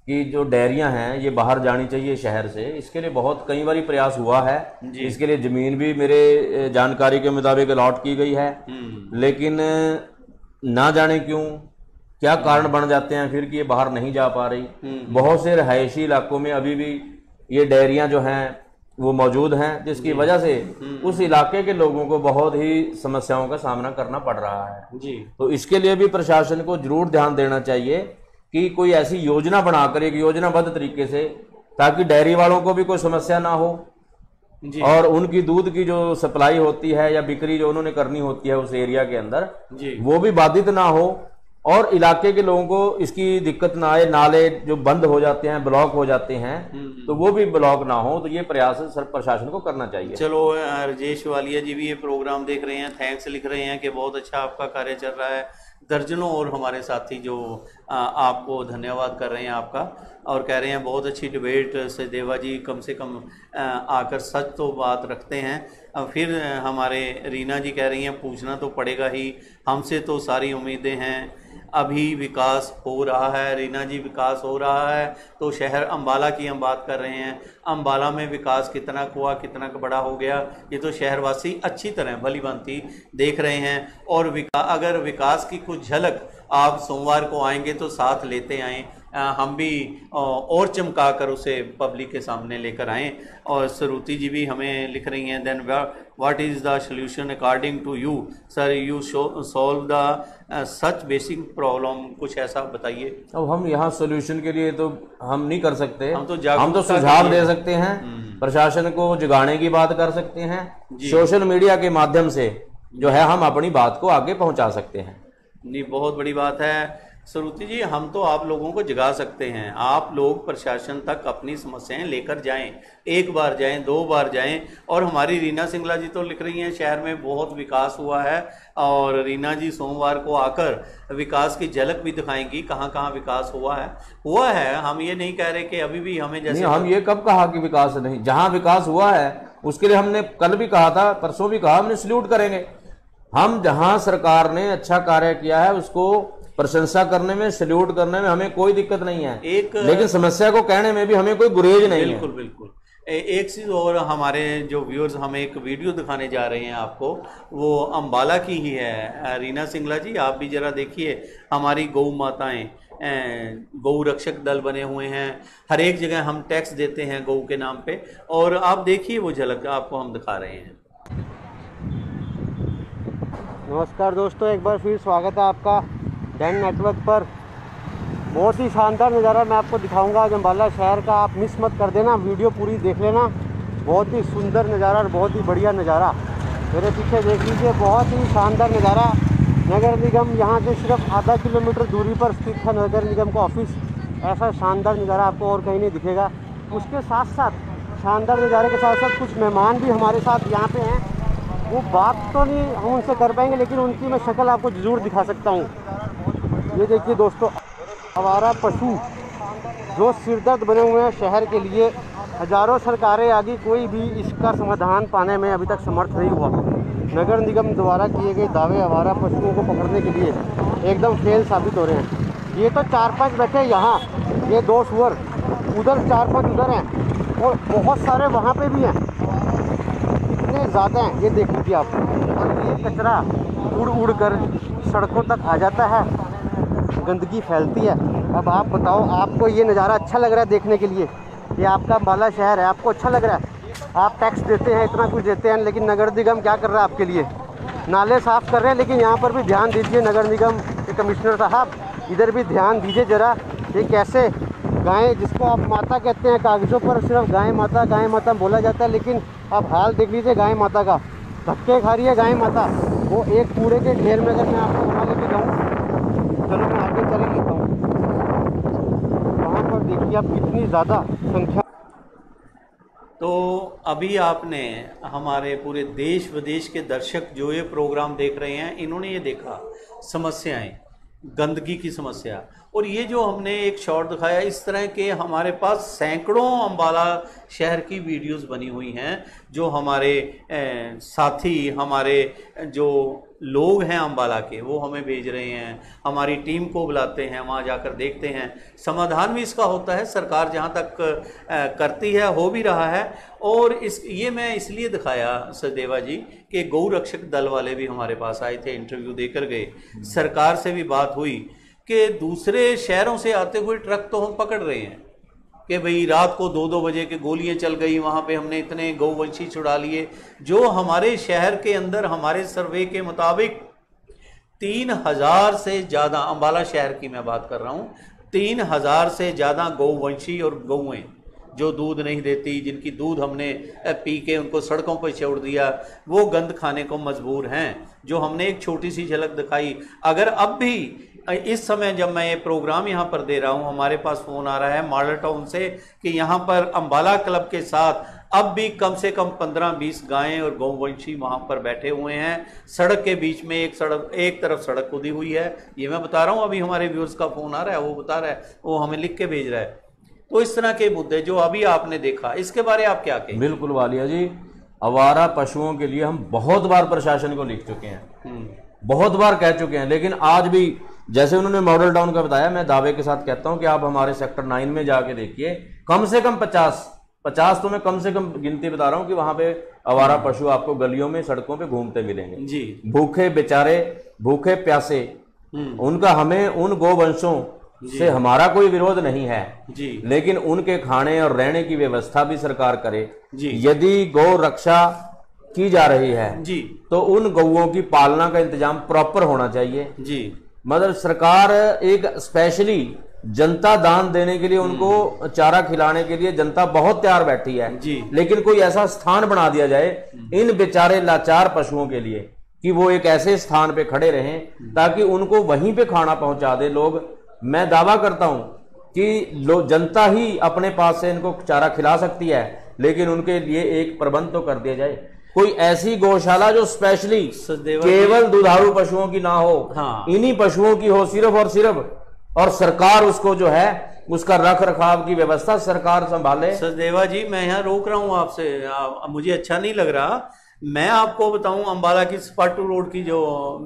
कि जो डेयरियां हैं ये बाहर जानी चाहिए शहर से, इसके लिए बहुत कई बार प्रयास हुआ है। इसके लिए ज़मीन भी मेरे जानकारी के मुताबिक अलॉट की गई है, लेकिन ना जाने क्यों क्या कारण बन जाते हैं फिर कि ये बाहर नहीं जा पा रही। बहुत से रहायशी इलाकों में अभी भी ये डेयरियां जो हैं वो मौजूद हैं, जिसकी वजह से उस इलाके के लोगों को बहुत ही समस्याओं का सामना करना पड़ रहा है जी। तो इसके लिए भी प्रशासन को जरूर ध्यान देना चाहिए कि कोई ऐसी योजना बनाकर एक योजनाबद्ध तरीके से, ताकि डेयरी वालों को भी कोई समस्या ना हो जी। और उनकी दूध की जो सप्लाई होती है या बिक्री जो उन्होंने करनी होती है उस एरिया के अंदर जी, वो भी बाधित ना हो और इलाके के लोगों को इसकी दिक्कत ना आए। नाले जो बंद हो जाते हैं, ब्लॉक हो जाते हैं, तो वो भी ब्लॉक ना हो। तो ये प्रयास प्रशासन को करना चाहिए। चलो, राजेश वालिया जी भी ये प्रोग्राम देख रहे हैं, थैंक्स लिख रहे हैं कि बहुत अच्छा आपका कार्य चल रहा है। दर्जनों और हमारे साथी जो आपको धन्यवाद कर रहे हैं आपका, और कह रहे हैं बहुत अच्छी डिबेट सचदेवा जी कम से कम आकर सच तो बात रखते हैं। फिर हमारे रीना जी कह रही हैं पूछना तो पड़ेगा ही, हमसे तो सारी उम्मीदें हैं, अभी विकास हो रहा है। रीना जी विकास हो रहा है तो शहर अम्बाला की हम बात कर रहे हैं, अम्बाला में विकास कितना हुआ, कितना बड़ा हो गया, ये तो शहरवासी अच्छी तरह भली भांति देख रहे हैं। और अगर विकास की कुछ झलक आप सोमवार को आएंगे तो साथ लेते आएँ, हम भी और चमका कर उसे पब्लिक के सामने लेकर आएँ। और सरूती जी भी हमें लिख रही हैं, then what is the solution according to you sir, you solve the such basic problem, कुछ ऐसा बताइए। अब हम यहाँ सोल्यूशन के लिए तो हम नहीं कर सकते, हम तो सुझाव दे सकते हैं, प्रशासन को जगाने की बात कर सकते हैं, सोशल मीडिया के माध्यम से जो है हम अपनी बात को आगे पहुँचा सकते हैं। नहीं, बहुत बड़ी बात है सरूती जी, हम तो आप लोगों को जगा सकते हैं। आप लोग प्रशासन तक अपनी समस्याएं लेकर जाएं, एक बार जाएं, 2 बार जाएं। और हमारी रीना सिंगला जी तो लिख रही हैं शहर में बहुत विकास हुआ है, और रीना जी सोमवार को आकर विकास की झलक भी दिखाएंगी कहाँ कहाँ विकास हुआ है। हम ये नहीं कह रहे कि अभी भी हमें जैसे हम ये कब कहा कि विकास नहीं, जहाँ विकास हुआ है उसके लिए हमने कल भी कहा था, परसों भी कहा, हमने सल्यूट करेंगे। हम जहाँ सरकार ने अच्छा कार्य किया है उसको प्रशंसा करने में, सल्यूट करने में हमें कोई दिक्कत नहीं है, लेकिन समस्या को कहने में भी हमें कोई गुरेज नहीं है। बिल्कुल बिल्कुल। एक चीज़ और, हमारे जो व्यूअर्स हमें एक वीडियो दिखाने जा रहे हैं आपको, वो अम्बाला की ही है। रीना सिंगला जी, आप भी जरा देखिए, हमारी गौ माताएं, गौ रक्षक दल बने हुए हैं, हर एक जगह हम टैक्स देते हैं गौ के नाम पे, और आप देखिए वो झलक आपको हम दिखा रहे हैं। नमस्कार दोस्तों, एक बार फिर स्वागत है आपका डैन नेटवर्क पर। बहुत ही शानदार नज़ारा मैं आपको दिखाऊंगा आज अम्बाला शहर का, आप मिस मत कर देना, वीडियो पूरी देख लेना। बहुत ही सुंदर नज़ारा और बहुत ही बढ़िया नज़ारा मेरे पीछे देख लीजिए, बहुत ही शानदार नज़ारा। नगर निगम यहाँ से सिर्फ आधा किलोमीटर दूरी पर स्थित है नगर निगम का ऑफिस। ऐसा शानदार नज़ारा आपको और कहीं नहीं दिखेगा। उसके साथ साथ शानदार नज़ारे के साथ साथ कुछ मेहमान भी हमारे साथ यहाँ पे हैं। वो बात तो नहीं हम उनसे कर पाएंगे, लेकिन उनकी मैं शक्ल आपको ज़रूर दिखा सकता हूँ। ये देखिए दोस्तों, आवारा पशु जो सिरदर्द बने हुए हैं शहर के लिए। हजारों सरकारें आ गई, कोई भी इसका समाधान पाने में अभी तक समर्थ नहीं हुआ। नगर निगम द्वारा किए गए दावे आवारा पशुओं को पकड़ने के लिए एकदम फेल साबित हो रहे हैं। ये तो 4-5 बैठे यहाँ, ये 2 सुअर, उधर 4-5 उधर हैं, और बहुत सारे वहाँ पे भी हैं, इतने ज़्यादा हैं, ये देख लीजिए आप। और ये कचरा उड़ उड़ कर सड़कों तक आ जाता है, गंदगी फैलती है। अब आप बताओ, आपको ये नज़ारा अच्छा लग रहा है देखने के लिए? ये आपका अम्बाला शहर है, आपको अच्छा लग रहा है? आप टैक्स देते हैं, इतना कुछ देते हैं, लेकिन नगर निगम क्या कर रहा है आपके लिए? नाले साफ़ कर रहे हैं, लेकिन यहाँ पर भी ध्यान दीजिए नगर निगम के कमिश्नर साहब, इधर भी ध्यान दीजिए ज़रा। ये कैसे गाय, जिसको आप माता कहते हैं, कागज़ों पर सिर्फ गाय माता बोला जाता है, लेकिन आप हाल देख लीजिए गाय माता का। धक्के खा रही है गाय माता। वो एक कूड़े के ढेर में अगर मैं आपको वहाँ लेके जाऊँ, चलो मैं आगे चले लेता हूँ, वहाँ पर देखिए आप कितनी ज़्यादा संख्या। तो अभी आपने, हमारे पूरे देश विदेश के दर्शक जो ये प्रोग्राम देख रहे हैं, इन्होंने ये देखा समस्याएं, गंदगी की समस्या, और ये जो हमने एक शॉट दिखाया, इस तरह के हमारे पास सैकड़ों अम्बाला शहर की वीडियोस बनी हुई हैं, जो हमारे साथी, हमारे जो लोग हैं अम्बाला के, वो हमें भेज रहे हैं, हमारी टीम को बुलाते हैं, वहाँ जाकर देखते हैं। समाधान भी इसका होता है, सरकार जहाँ तक करती है, हो भी रहा है। और ये मैं इसलिए दिखाया सचदेवा जी कि गौ रक्षक दल वाले भी हमारे पास आए थे, इंटरव्यू देकर गए, सरकार से भी बात हुई कि दूसरे शहरों से आते हुए ट्रक तो हम पकड़ रहे हैं कि भाई रात को 2-2 बजे के गोलियां चल गई, वहाँ पे हमने इतने गौवंशी छुड़ा लिए। जो हमारे शहर के अंदर हमारे सर्वे के मुताबिक 3000 से ज़्यादा, अम्बाला शहर की मैं बात कर रहा हूँ, 3000 से ज़्यादा गौवंशी और गौएँ जो दूध नहीं देती, जिनकी दूध हमने पी के उनको सड़कों पर छोड़ दिया, वो गंद खाने को मजबूर हैं, जो हमने एक छोटी सी झलक दिखाई। अगर अब भी इस समय जब मैं ये प्रोग्राम यहाँ पर दे रहा हूँ, हमारे पास फ़ोन आ रहा है मॉडल टाउन से कि यहाँ पर अम्बाला क्लब के साथ अब भी कम से कम 15-20 गायें और गौवंशी वहाँ पर बैठे हुए हैं, सड़क के बीच में। एक तरफ सड़क खुदी हुई है, ये मैं बता रहा हूँ, अभी हमारे व्यूअर्स का फ़ोन आ रहा है, वो बता रहा है, वो हमें लिख के भेज रहा है। तो इस तरह के मुद्दे जो अभी आपने देखा, इसके बारे आप क्या कहें? बिल्कुल वालिया जी, आवारा पशुओं के लिए हम बहुत बार प्रशासन को लिख चुके हैं, बहुत बार कह चुके हैं, लेकिन आज भी जैसे उन्होंने मॉडल टाउन का बताया, मैं दावे के साथ कहता हूं कि आप हमारे सेक्टर 9 में जाके देखिए, कम से कम 50 तो मैं कम से कम गिनती बता रहा हूं कि वहां पे आवारा पशु आपको गलियों में, सड़कों पे घूमते मिलेंगे जी। भूखे बेचारे, भूखे प्यासे, उनका, हमें उन गोवंशों से हमारा कोई विरोध नहीं है जी, लेकिन उनके खाने और रहने की व्यवस्था भी सरकार करे जी। यदि गौ रक्षा की जा रही है जी, तो उन गौओं की पालना का इंतजाम प्रॉपर होना चाहिए जी। मतलब सरकार एक स्पेशली जनता दान देने के लिए, उनको चारा खिलाने के लिए जनता बहुत तैयार बैठी है जी, लेकिन कोई ऐसा स्थान बना दिया जाए इन बेचारे लाचार पशुओं के लिए कि वो एक ऐसे स्थान पे खड़े रहें ताकि उनको वहीं पे खाना पहुंचा दे लोग। मैं दावा करता हूं कि जनता ही अपने पास से इनको चारा खिला सकती है, लेकिन उनके लिए एक प्रबंध तो कर दिया जाए, कोई ऐसी गौशाला जो स्पेशली केवल दुधारू पशुओं की ना हो, हाँ, इन्हीं पशुओं की हो सिर्फ और सिर्फ, और सरकार उसको जो है उसका रख रखाव की व्यवस्था सरकार संभाले। सचदेवा जी, मैं यहाँ रोक रहा हूँ आपसे, मुझे अच्छा नहीं लग रहा, मैं आपको बताऊं, अंबाला की स्पाटू रोड की जो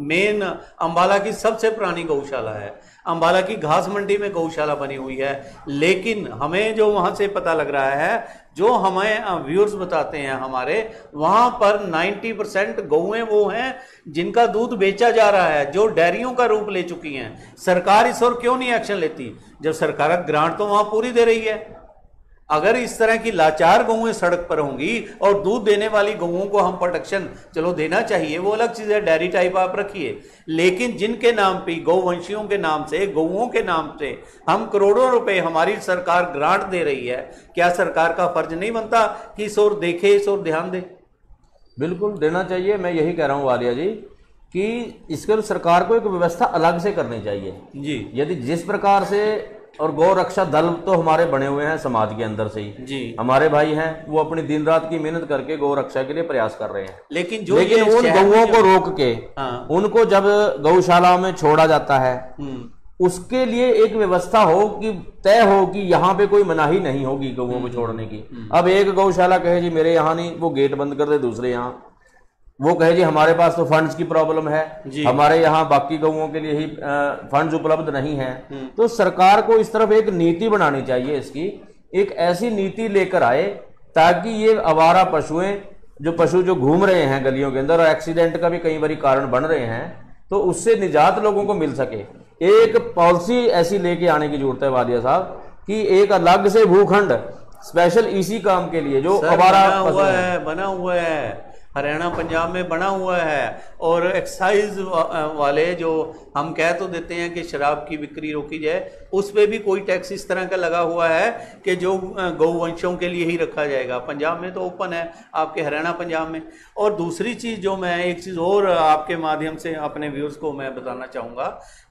मेन अंबाला की सबसे पुरानी गौशाला है, अंबाला की घास मंडी में गौशाला बनी हुई है, लेकिन हमें जो वहां से पता लग रहा है, जो हमें व्यूअर्स बताते हैं हमारे, वहां पर 90% गौएं वो हैं जिनका दूध बेचा जा रहा है, जो डेयरियों का रूप ले चुकी हैं। सरकार इस ओर क्यों नहीं एक्शन लेती, जब सरकार ग्रांट तो वहां पूरी दे रही है। अगर इस तरह की लाचार गौएं सड़क पर होंगी और दूध देने वाली गौओं को हम प्रोटेक्शन चलो देना चाहिए, वो अलग चीज है, डेयरी टाइप आप रखिए, लेकिन जिनके नाम पे, गौवंशियों के नाम से, गौओं के नाम से हम करोड़ों रुपए हमारी सरकार ग्रांट दे रही है, क्या सरकार का फर्ज नहीं बनता कि इस ओर देखे, इस ओर ध्यान दे? बिल्कुल देना चाहिए। मैं यही कह रहा हूँ वालिया जी कि इसके सरकार को एक व्यवस्था अलग से करनी चाहिए जी। यदि जिस प्रकार से, और गौ रक्षा दल तो हमारे बने हुए हैं समाज के अंदर से ही जी, हमारे भाई हैं, वो अपनी दिन रात की मेहनत करके गौ रक्षा के लिए प्रयास कर रहे हैं, लेकिन उन गौओं को रोक के उनको जब गौशाला में छोड़ा जाता है, उसके लिए एक व्यवस्था हो कि तय हो कि यहाँ पे कोई मनाही नहीं होगी गौओं को छोड़ने की। अब एक गौशाला कहे जी मेरे यहाँ नहीं, वो गेट बंद कर दे दूसरे यहाँ, वो कहे जी हमारे पास तो फंड्स की प्रॉब्लम है, हमारे यहाँ बाकी गौओं के लिए ही फंड्स उपलब्ध नहीं है। तो सरकार को इस तरफ एक नीति बनानी चाहिए, इसकी एक ऐसी नीति लेकर आए ताकि ये आवारा पशुएं, जो पशु जो घूम रहे हैं गलियों के अंदर और एक्सीडेंट का भी कई बार कारण बन रहे हैं, तो उससे निजात लोगों को मिल सके। एक पॉलिसी ऐसी लेके आने की जरूरत है वालिया साहब कि एक अलग से भूखंड स्पेशल इसी काम के लिए जो आवारा बना हुआ है, हरियाणा पंजाब में बना हुआ है, और एक्साइज वाले जो हम कह तो देते हैं कि शराब की बिक्री रोकी जाए, उस पर भी कोई टैक्स इस तरह का लगा हुआ है कि जो गौवंशों के लिए ही रखा जाएगा। पंजाब में तो ओपन है, आपके हरियाणा पंजाब में। और दूसरी चीज़ जो मैं एक चीज़ और आपके माध्यम से अपने व्यूअर्स को मैं बताना चाहूँगा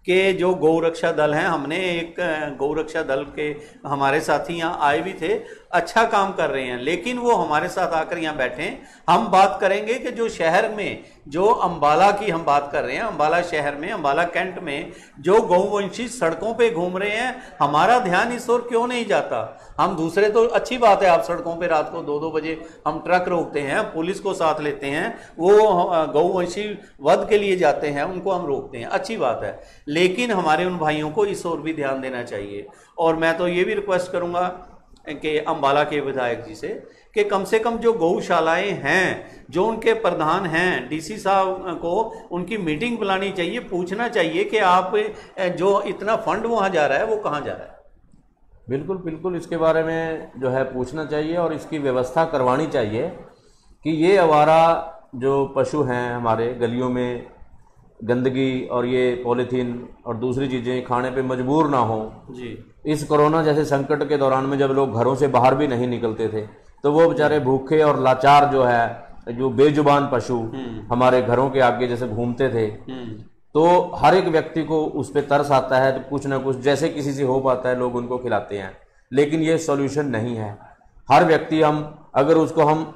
कि जो गौ रक्षा दल हैं, हमने एक गौ रक्षा दल के हमारे साथी यहाँ आए भी थे, अच्छा काम कर रहे हैं, लेकिन वो हमारे साथ आकर यहाँ बैठे। हम बात करेंगे कि जो शहर में, जो अंबाला की हम बात कर रहे हैं, अंबाला शहर में, अंबाला कैंट में जो गौवंशी सड़कों पे घूम रहे हैं, हमारा ध्यान इस ओर क्यों नहीं जाता? हम दूसरे तो अच्छी बात है, आप सड़कों पे रात को 2-2 बजे हम ट्रक रोकते हैं, पुलिस को साथ लेते हैं, वो गौवंशी वध के लिए जाते हैं, उनको हम रोकते हैं, अच्छी बात है, लेकिन हमारे उन भाइयों को इस ओर भी ध्यान देना चाहिए। और मैं तो ये भी रिक्वेस्ट करूंगा कि अंबाला के विधायक जी से कि कम से कम जो गौशालाएं हैं, जो उनके प्रधान हैं, डीसी साहब को उनकी मीटिंग बुलानी चाहिए, पूछना चाहिए कि आप जो इतना फंड वहां जा रहा है वो कहां जा रहा है। बिल्कुल बिल्कुल, इसके बारे में जो है पूछना चाहिए और इसकी व्यवस्था करवानी चाहिए कि ये आवारा जो पशु हैं हमारे गलियों में गंदगी और ये पॉलीथीन और दूसरी चीज़ें खाने पे मजबूर ना हो जी। इस कोरोना जैसे संकट के दौरान में जब लोग घरों से बाहर भी नहीं निकलते थे, तो वो बेचारे भूखे और लाचार जो है, जो बेजुबान पशु हमारे घरों के आगे जैसे घूमते थे, तो हर एक व्यक्ति को उस पर तरस आता है, तो कुछ ना कुछ जैसे किसी से हो पाता है लोग उनको खिलाते हैं, लेकिन ये सॉल्यूशन नहीं है। हर व्यक्ति, हम अगर उसको हम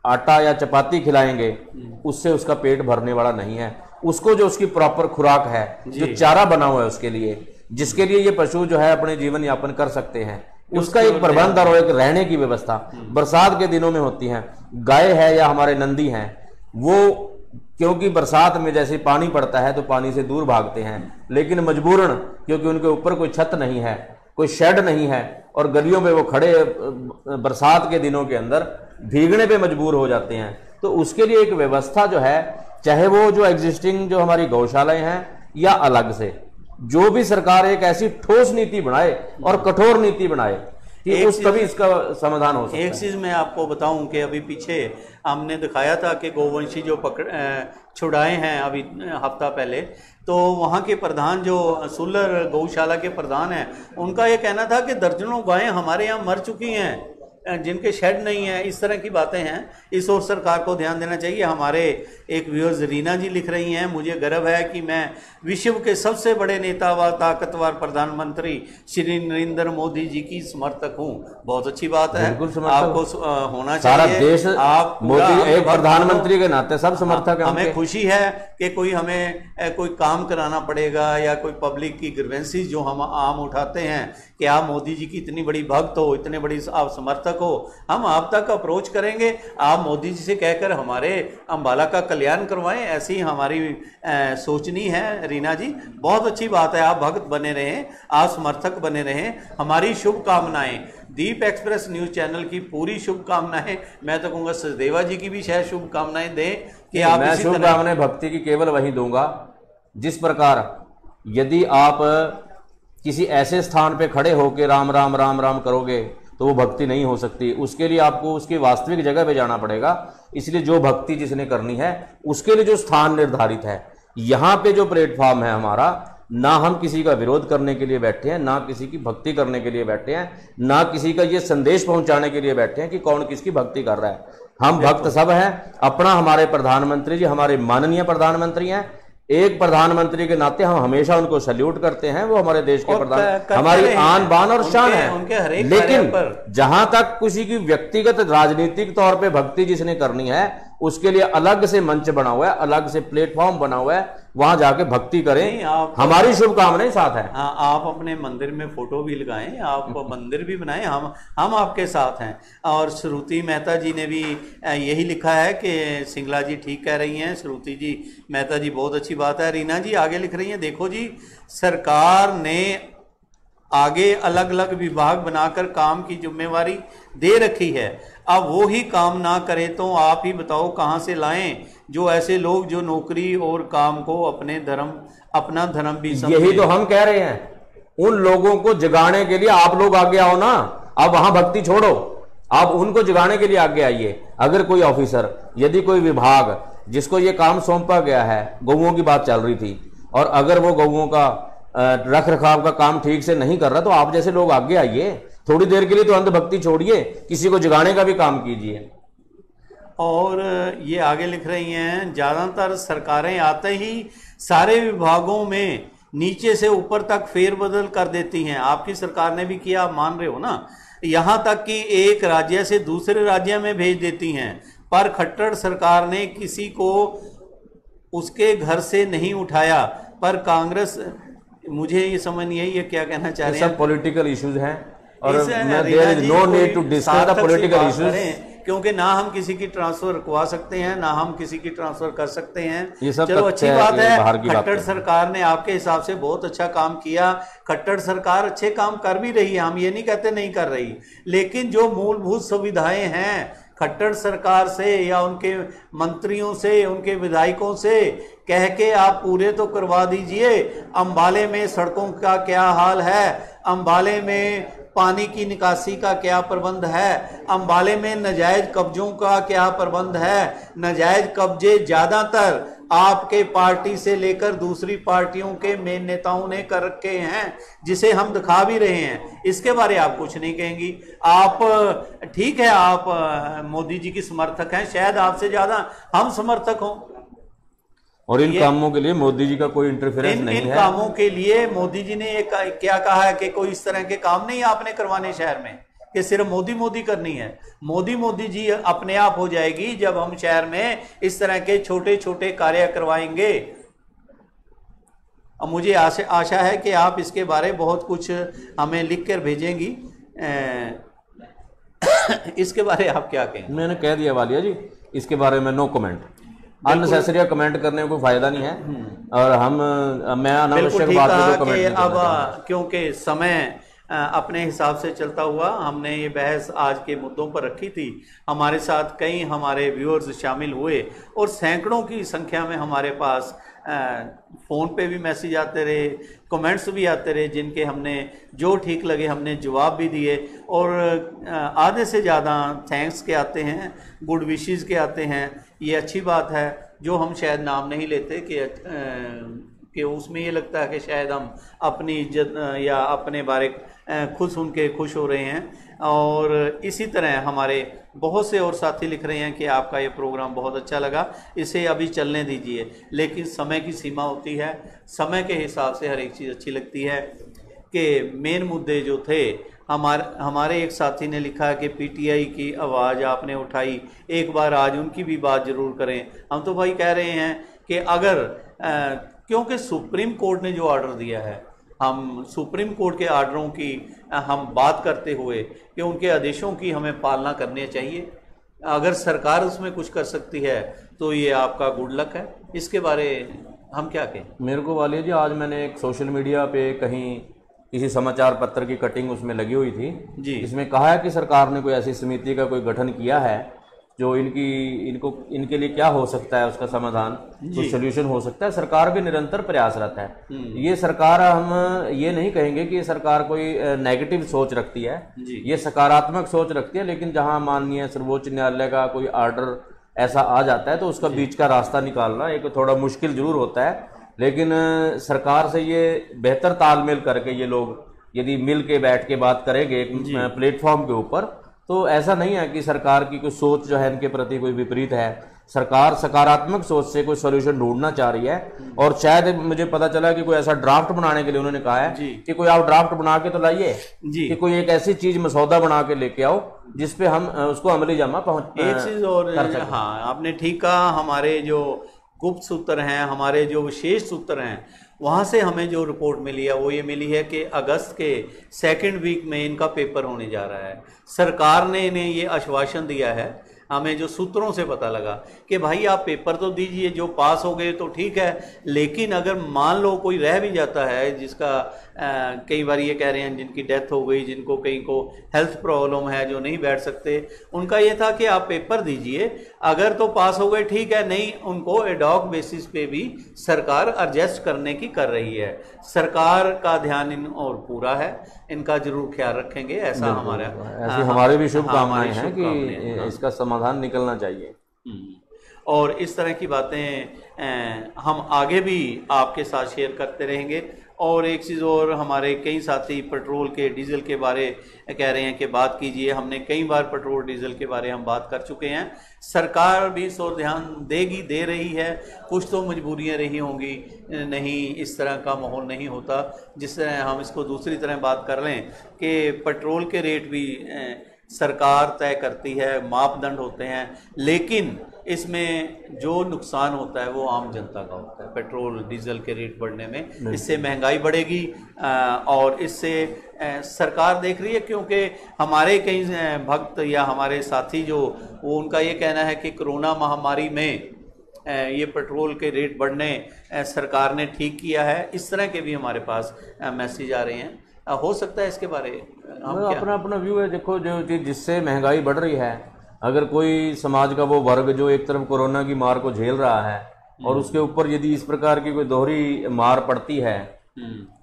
आटा या चपाती खिलाएंगे, उससे उसका पेट भरने वाला नहीं है। उसको जो उसकी प्रॉपर खुराक है, जो चारा बना हुआ है उसके लिए, जिसके लिए ये पशु जो है अपने जीवन यापन कर सकते हैं, उसका एक प्रबंध और एक रहने की व्यवस्था बरसात के दिनों में होती है। गाय है या हमारे नंदी हैं, वो क्योंकि बरसात में जैसे पानी पड़ता है तो पानी से दूर भागते हैं, लेकिन मजबूरन क्योंकि उनके ऊपर कोई छत नहीं है, कोई शेड नहीं है, और गलियों में वो खड़े बरसात के दिनों के अंदर भीगने पे मजबूर हो जाते हैं। तो उसके लिए एक व्यवस्था जो है, चाहे वो जो एग्जिस्टिंग जो हमारी गौशालाएं हैं या अलग से, जो भी सरकार एक ऐसी ठोस नीति बनाए और कठोर नीति बनाए कि उस तभी इसका समाधान हो सकता है। एक चीज मैं आपको बताऊं कि अभी पीछे हमने दिखाया था कि गौवंशी जो छुड़ाए हैं अभी हफ्ता पहले, तो वहाँ के प्रधान जो सुलर गौशाला के प्रधान हैं, उनका ये कहना था कि दर्जनों गायें हमारे यहाँ मर चुकी हैं, जिनके शेड नहीं है। इस तरह की बातें हैं, इस ओर सरकार को ध्यान देना चाहिए। हमारे एक व्यूअर्स रीना जी लिख रही हैं, मुझे गर्व है कि मैं विश्व के सबसे बड़े नेता व ताकतवर प्रधानमंत्री श्री नरेंद्र मोदी जी की समर्थक हूं। बहुत अच्छी बात है, आपको होना चाहिए। सारा देश आप मोदी एक प्रधानमंत्री के नाते सब समर्थक है। हमें खुशी है कि कोई हमें कोई काम कराना पड़ेगा या कोई पब्लिक की ग्रीवेंसीज जो हम आम उठाते हैं कि आप मोदी जी की इतनी बड़ी भक्त हो, इतने बड़ी आप समर्थक हो, हम आप तक अप्रोच करेंगे, आप मोदी जी से कहकर हमारे अम्बाला का कल्याण करवाएं, ऐसी हमारी सोचनी है। रीना जी बहुत अच्छी बात है, आप भक्त बने रहें, आप समर्थक बने रहें, हमारी शुभकामनाएं, दीप एक्सप्रेस न्यूज चैनल की पूरी शुभकामनाएं, मैं तो कहूँगा सचदेवा जी की भी शायद शुभकामनाएं दें कि आप मैं शुभकामनाएं भक्ति की केवल वही दूंगा जिस प्रकार यदि आप किसी ऐसे स्थान पे खड़े होकर राम राम राम राम करोगे तो वो भक्ति नहीं हो सकती, उसके लिए आपको उसकी वास्तविक जगह पे जाना पड़ेगा। इसलिए जो भक्ति जिसने करनी है उसके लिए जो स्थान निर्धारित है, यहाँ पे जो प्लेटफॉर्म है हमारा, ना हम किसी का विरोध करने के लिए बैठे हैं, ना किसी की भक्ति करने के लिए बैठे हैं, ना किसी का ये संदेश पहुंचाने के लिए बैठे हैं कि कौन किसकी भक्ति कर रहा है। हम भक्त सब हैं। अपना हमारे प्रधानमंत्री जी हमारे माननीय प्रधानमंत्री हैं, एक प्रधानमंत्री के नाते हम हमेशा उनको सैल्यूट करते हैं, वो हमारे देश के प्रधान, हमारी आन बान और शान है। लेकिन जहां तक किसी की व्यक्तिगत राजनीतिक तौर पे भक्ति जिसने करनी है उसके लिए अलग से मंच बना हुआ है, अलग से प्लेटफॉर्म बना हुआ है, वहां जाके भक्ति करें। हमारी शुभकामनाएं साथ है। आप अपने मंदिर में फोटो भी लगाएं, आप मंदिर भी बनाएं, हम आपके साथ हैं। और श्रुति मेहता जी ने भी यही लिखा है कि सिंगला जी ठीक कह रही हैं, श्रुति जी मेहता जी बहुत अच्छी बात है। रीना जी आगे लिख रही हैं, देखो जी सरकार ने आगे अलग अलग विभाग बनाकर काम की जिम्मेवारी दे रखी है, अब वो ही काम ना करे तो आप ही बताओ कहाँ से लाएं जो ऐसे लोग जो नौकरी और काम को अपना धर्म भी समझे। यही तो हम कह रहे हैं, उन लोगों को जगाने के लिए आप लोग आगे आओ ना। अब वहां भक्ति छोड़ो, आप उनको जगाने के लिए आगे आइए। अगर कोई ऑफिसर, यदि कोई विभाग जिसको ये काम सौंपा गया है, गौओं की बात चल रही थी, और अगर वो गौओं का रख रखाव का काम ठीक से नहीं कर रहा तो आप जैसे लोग आगे आइए। थोड़ी देर के लिए तो अंधभक्ति छोड़िए, किसी को जगाने का भी काम कीजिए। और ये आगे लिख रही हैं, ज्यादातर सरकारें आते ही सारे विभागों में नीचे से ऊपर तक फेरबदल कर देती हैं। आपकी सरकार ने भी किया, आप मान रहे हो ना। यहां तक कि एक राज्य से दूसरे राज्य में भेज देती हैं। पर खट्टर सरकार ने किसी को उसके घर से नहीं उठाया। पर कांग्रेस, मुझे ये समझ नहीं है ये क्या कहना चाह रहे हैं। सब पॉलिटिकल इश्यूज हैं और there is no need to discuss the political issues, क्योंकि ना हम किसी की ट्रांसफर रुकवा सकते हैं, ना हम किसी की ट्रांसफर कर सकते हैं। ये सब चलो अच्छी बात है, खट्टर है। सरकार ने आपके हिसाब से बहुत अच्छा काम किया। खट्टर सरकार अच्छे काम कर भी रही है, हम ये नहीं कहते नहीं कर रही, लेकिन जो मूलभूत सुविधाएं हैं खट्टर सरकार से या उनके मंत्रियों से, उनके विधायकों से कह के आप पूरे तो करवा दीजिए। अंबाले में सड़कों का क्या हाल है, अंबाले में पानी की निकासी का क्या प्रबंध है, अंबाले में नाजायज कब्जों का क्या प्रबंध है। नाजायज कब्जे ज्यादातर आपके पार्टी से लेकर दूसरी पार्टियों के मेन नेताओं ने कर रखे हैं, जिसे हम दिखा भी रहे हैं। इसके बारे आप कुछ नहीं कहेंगी। आप ठीक है, आप मोदी जी की समर्थक हैं, शायद आपसे ज्यादा हम समर्थक हों। और इन कामों के लिए मोदी जी का कोई इंटरफेरेंस नहीं है। इन कामों के लिए मोदी जी ने क्या कहा है कि कोई इस तरह के काम नहीं आपने करवाने शहर में, कि सिर्फ मोदी मोदी करनी है। मोदी जी अपने आप हो जाएगी जब हम शहर में इस तरह के छोटे छोटे कार्य करवाएंगे। अब मुझे आशा है कि आप इसके बारे बहुत कुछ हमें लिख कर भेजेंगी। इसके बारे आप क्या कहें? मैंने कह दिया वालिया जी, इसके बारे में नो कमेंट। अननेसेसरी कमेंट करने में कोई फायदा नहीं है। और मैं अनावश्यक बात को कमेंट नहीं करना। अब क्योंकि समय अपने हिसाब से चलता हुआ हमने ये बहस आज के मुद्दों पर रखी थी। हमारे साथ कई हमारे व्यूअर्स शामिल हुए और सैकड़ों की संख्या में हमारे पास फ़ोन पे भी मैसेज आते रहे, कमेंट्स भी आते रहे, जिनके हमने जो ठीक लगे हमने जवाब भी दिए। और आधे से ज़्यादा थैंक्स के आते हैं, गुड विशेस के आते हैं। ये अच्छी बात है, जो हम शायद नाम नहीं लेते कि उसमें ये लगता है कि शायद हम अपनी इज्जत या अपने बारे खुद सुन के खुश हो रहे हैं। और इसी तरह हमारे बहुत से और साथी लिख रहे हैं कि आपका ये प्रोग्राम बहुत अच्छा लगा, इसे अभी चलने दीजिए। लेकिन समय की सीमा होती है, समय के हिसाब से हर एक चीज़ अच्छी लगती है। कि मेन मुद्दे जो थे, हमारे एक साथी ने लिखा कि पीटीआई की आवाज़ आपने उठाई, एक बार आज उनकी भी बात ज़रूर करें। हम तो भाई कह रहे हैं कि अगर क्योंकि सुप्रीम कोर्ट ने जो ऑर्डर दिया है, हम सुप्रीम कोर्ट के आर्डरों की हम बात करते हुए कि उनके आदेशों की हमें पालना करनी चाहिए। अगर सरकार उसमें कुछ कर सकती है तो ये आपका गुड लक है, इसके बारे हम क्या कहें। मेरे को वालिया जी, आज मैंने एक सोशल मीडिया पे कहीं किसी समाचार पत्र की कटिंग उसमें लगी हुई थी जी, इसमें कहा है कि सरकार ने कोई ऐसी समिति का कोई गठन किया है जो इनके लिए क्या हो सकता है, उसका समाधान, जो सोल्यूशन हो सकता है। सरकार भी निरंतर प्रयासरत है। ये सरकार, हम ये नहीं कहेंगे कि ये सरकार कोई नेगेटिव सोच रखती है, ये सकारात्मक सोच रखती है, लेकिन जहां माननीय सर्वोच्च न्यायालय का कोई आर्डर ऐसा आ जाता है तो उसका बीच का रास्ता निकालना एक थोड़ा मुश्किल जरूर होता है। लेकिन सरकार से ये बेहतर तालमेल करके ये लोग यदि मिल के बैठ के बात करेंगे एक प्लेटफॉर्म के ऊपर, तो ऐसा नहीं है कि सरकार की कोई सोच जो है इनके प्रति कोई विपरीत है। सरकार सकारात्मक सोच से कोई सॉल्यूशन ढूंढना चाह रही है, और शायद मुझे पता चला कि कोई ऐसा ड्राफ्ट बनाने के लिए उन्होंने कहा है कि कोई आप ड्राफ्ट बना के तो लाइए, कि कोई एक ऐसी चीज मसौदा बना के लेके आओ जिसपे हम उसको अमली जामा पहुंच। एक चीज और, हाँ आपने ठीक कहा, हमारे जो गुप्त सूत्र हैं, हमारे जो विशेष सूत्र हैं, वहाँ से हमें जो रिपोर्ट मिली है वो ये मिली है कि अगस्त के सेकंड वीक में इनका पेपर होने जा रहा है। सरकार ने इन्हें ये आश्वासन दिया है, हमें जो सूत्रों से पता लगा कि भाई आप पेपर तो दीजिए, जो पास हो गए तो ठीक है, लेकिन अगर मान लो कोई रह भी जाता है जिसका कई बार ये कह रहे हैं जिनकी डेथ हो गई, जिनको कहीं को हेल्थ प्रॉब्लम है, जो नहीं बैठ सकते, उनका ये था कि आप पेपर दीजिए, अगर तो पास हो गए ठीक है, नहीं उनको एडॉक बेसिस पे भी सरकार एडजस्ट करने की कर रही है। सरकार का ध्यान इन और पूरा है, इनका जरूर ख्याल रखेंगे, ऐसा हमारा ऐसी हमारी भी शुभकामनाएं हैं कि इसका समाधान निकलना चाहिए। और इस तरह की बातें हम आगे भी आपके साथ शेयर करते रहेंगे। और एक चीज़ और, हमारे कई साथी पेट्रोल के डीजल के बारे कह रहे हैं कि बात कीजिए, हमने कई बार पेट्रोल डीजल के बारे हम बात कर चुके हैं। सरकार भी इस ओर ध्यान देगी, दे रही है, कुछ तो मजबूरियां रही होंगी, नहीं इस तरह का माहौल नहीं होता। जिस तरह हम इसको दूसरी तरह बात कर लें कि पेट्रोल के रेट भी सरकार तय करती है, मापदंड होते हैं, लेकिन इसमें जो नुकसान होता है वो आम जनता का होता है। पेट्रोल डीजल के रेट बढ़ने में इससे महंगाई बढ़ेगी और इससे सरकार देख रही है, क्योंकि हमारे कई भक्त या हमारे साथी जो वो उनका ये कहना है कि कोरोना महामारी में ये पेट्रोल के रेट बढ़ने सरकार ने ठीक किया है। इस तरह के भी हमारे पास मैसेज आ रहे हैं। हो सकता है इसके बारे हम अपना अपना व्यू है। देखो, जो चीज़ जिससे महंगाई बढ़ रही है, अगर कोई समाज का वो वर्ग जो एक तरफ कोरोना की मार को झेल रहा है और उसके ऊपर यदि इस प्रकार की कोई दोहरी मार पड़ती है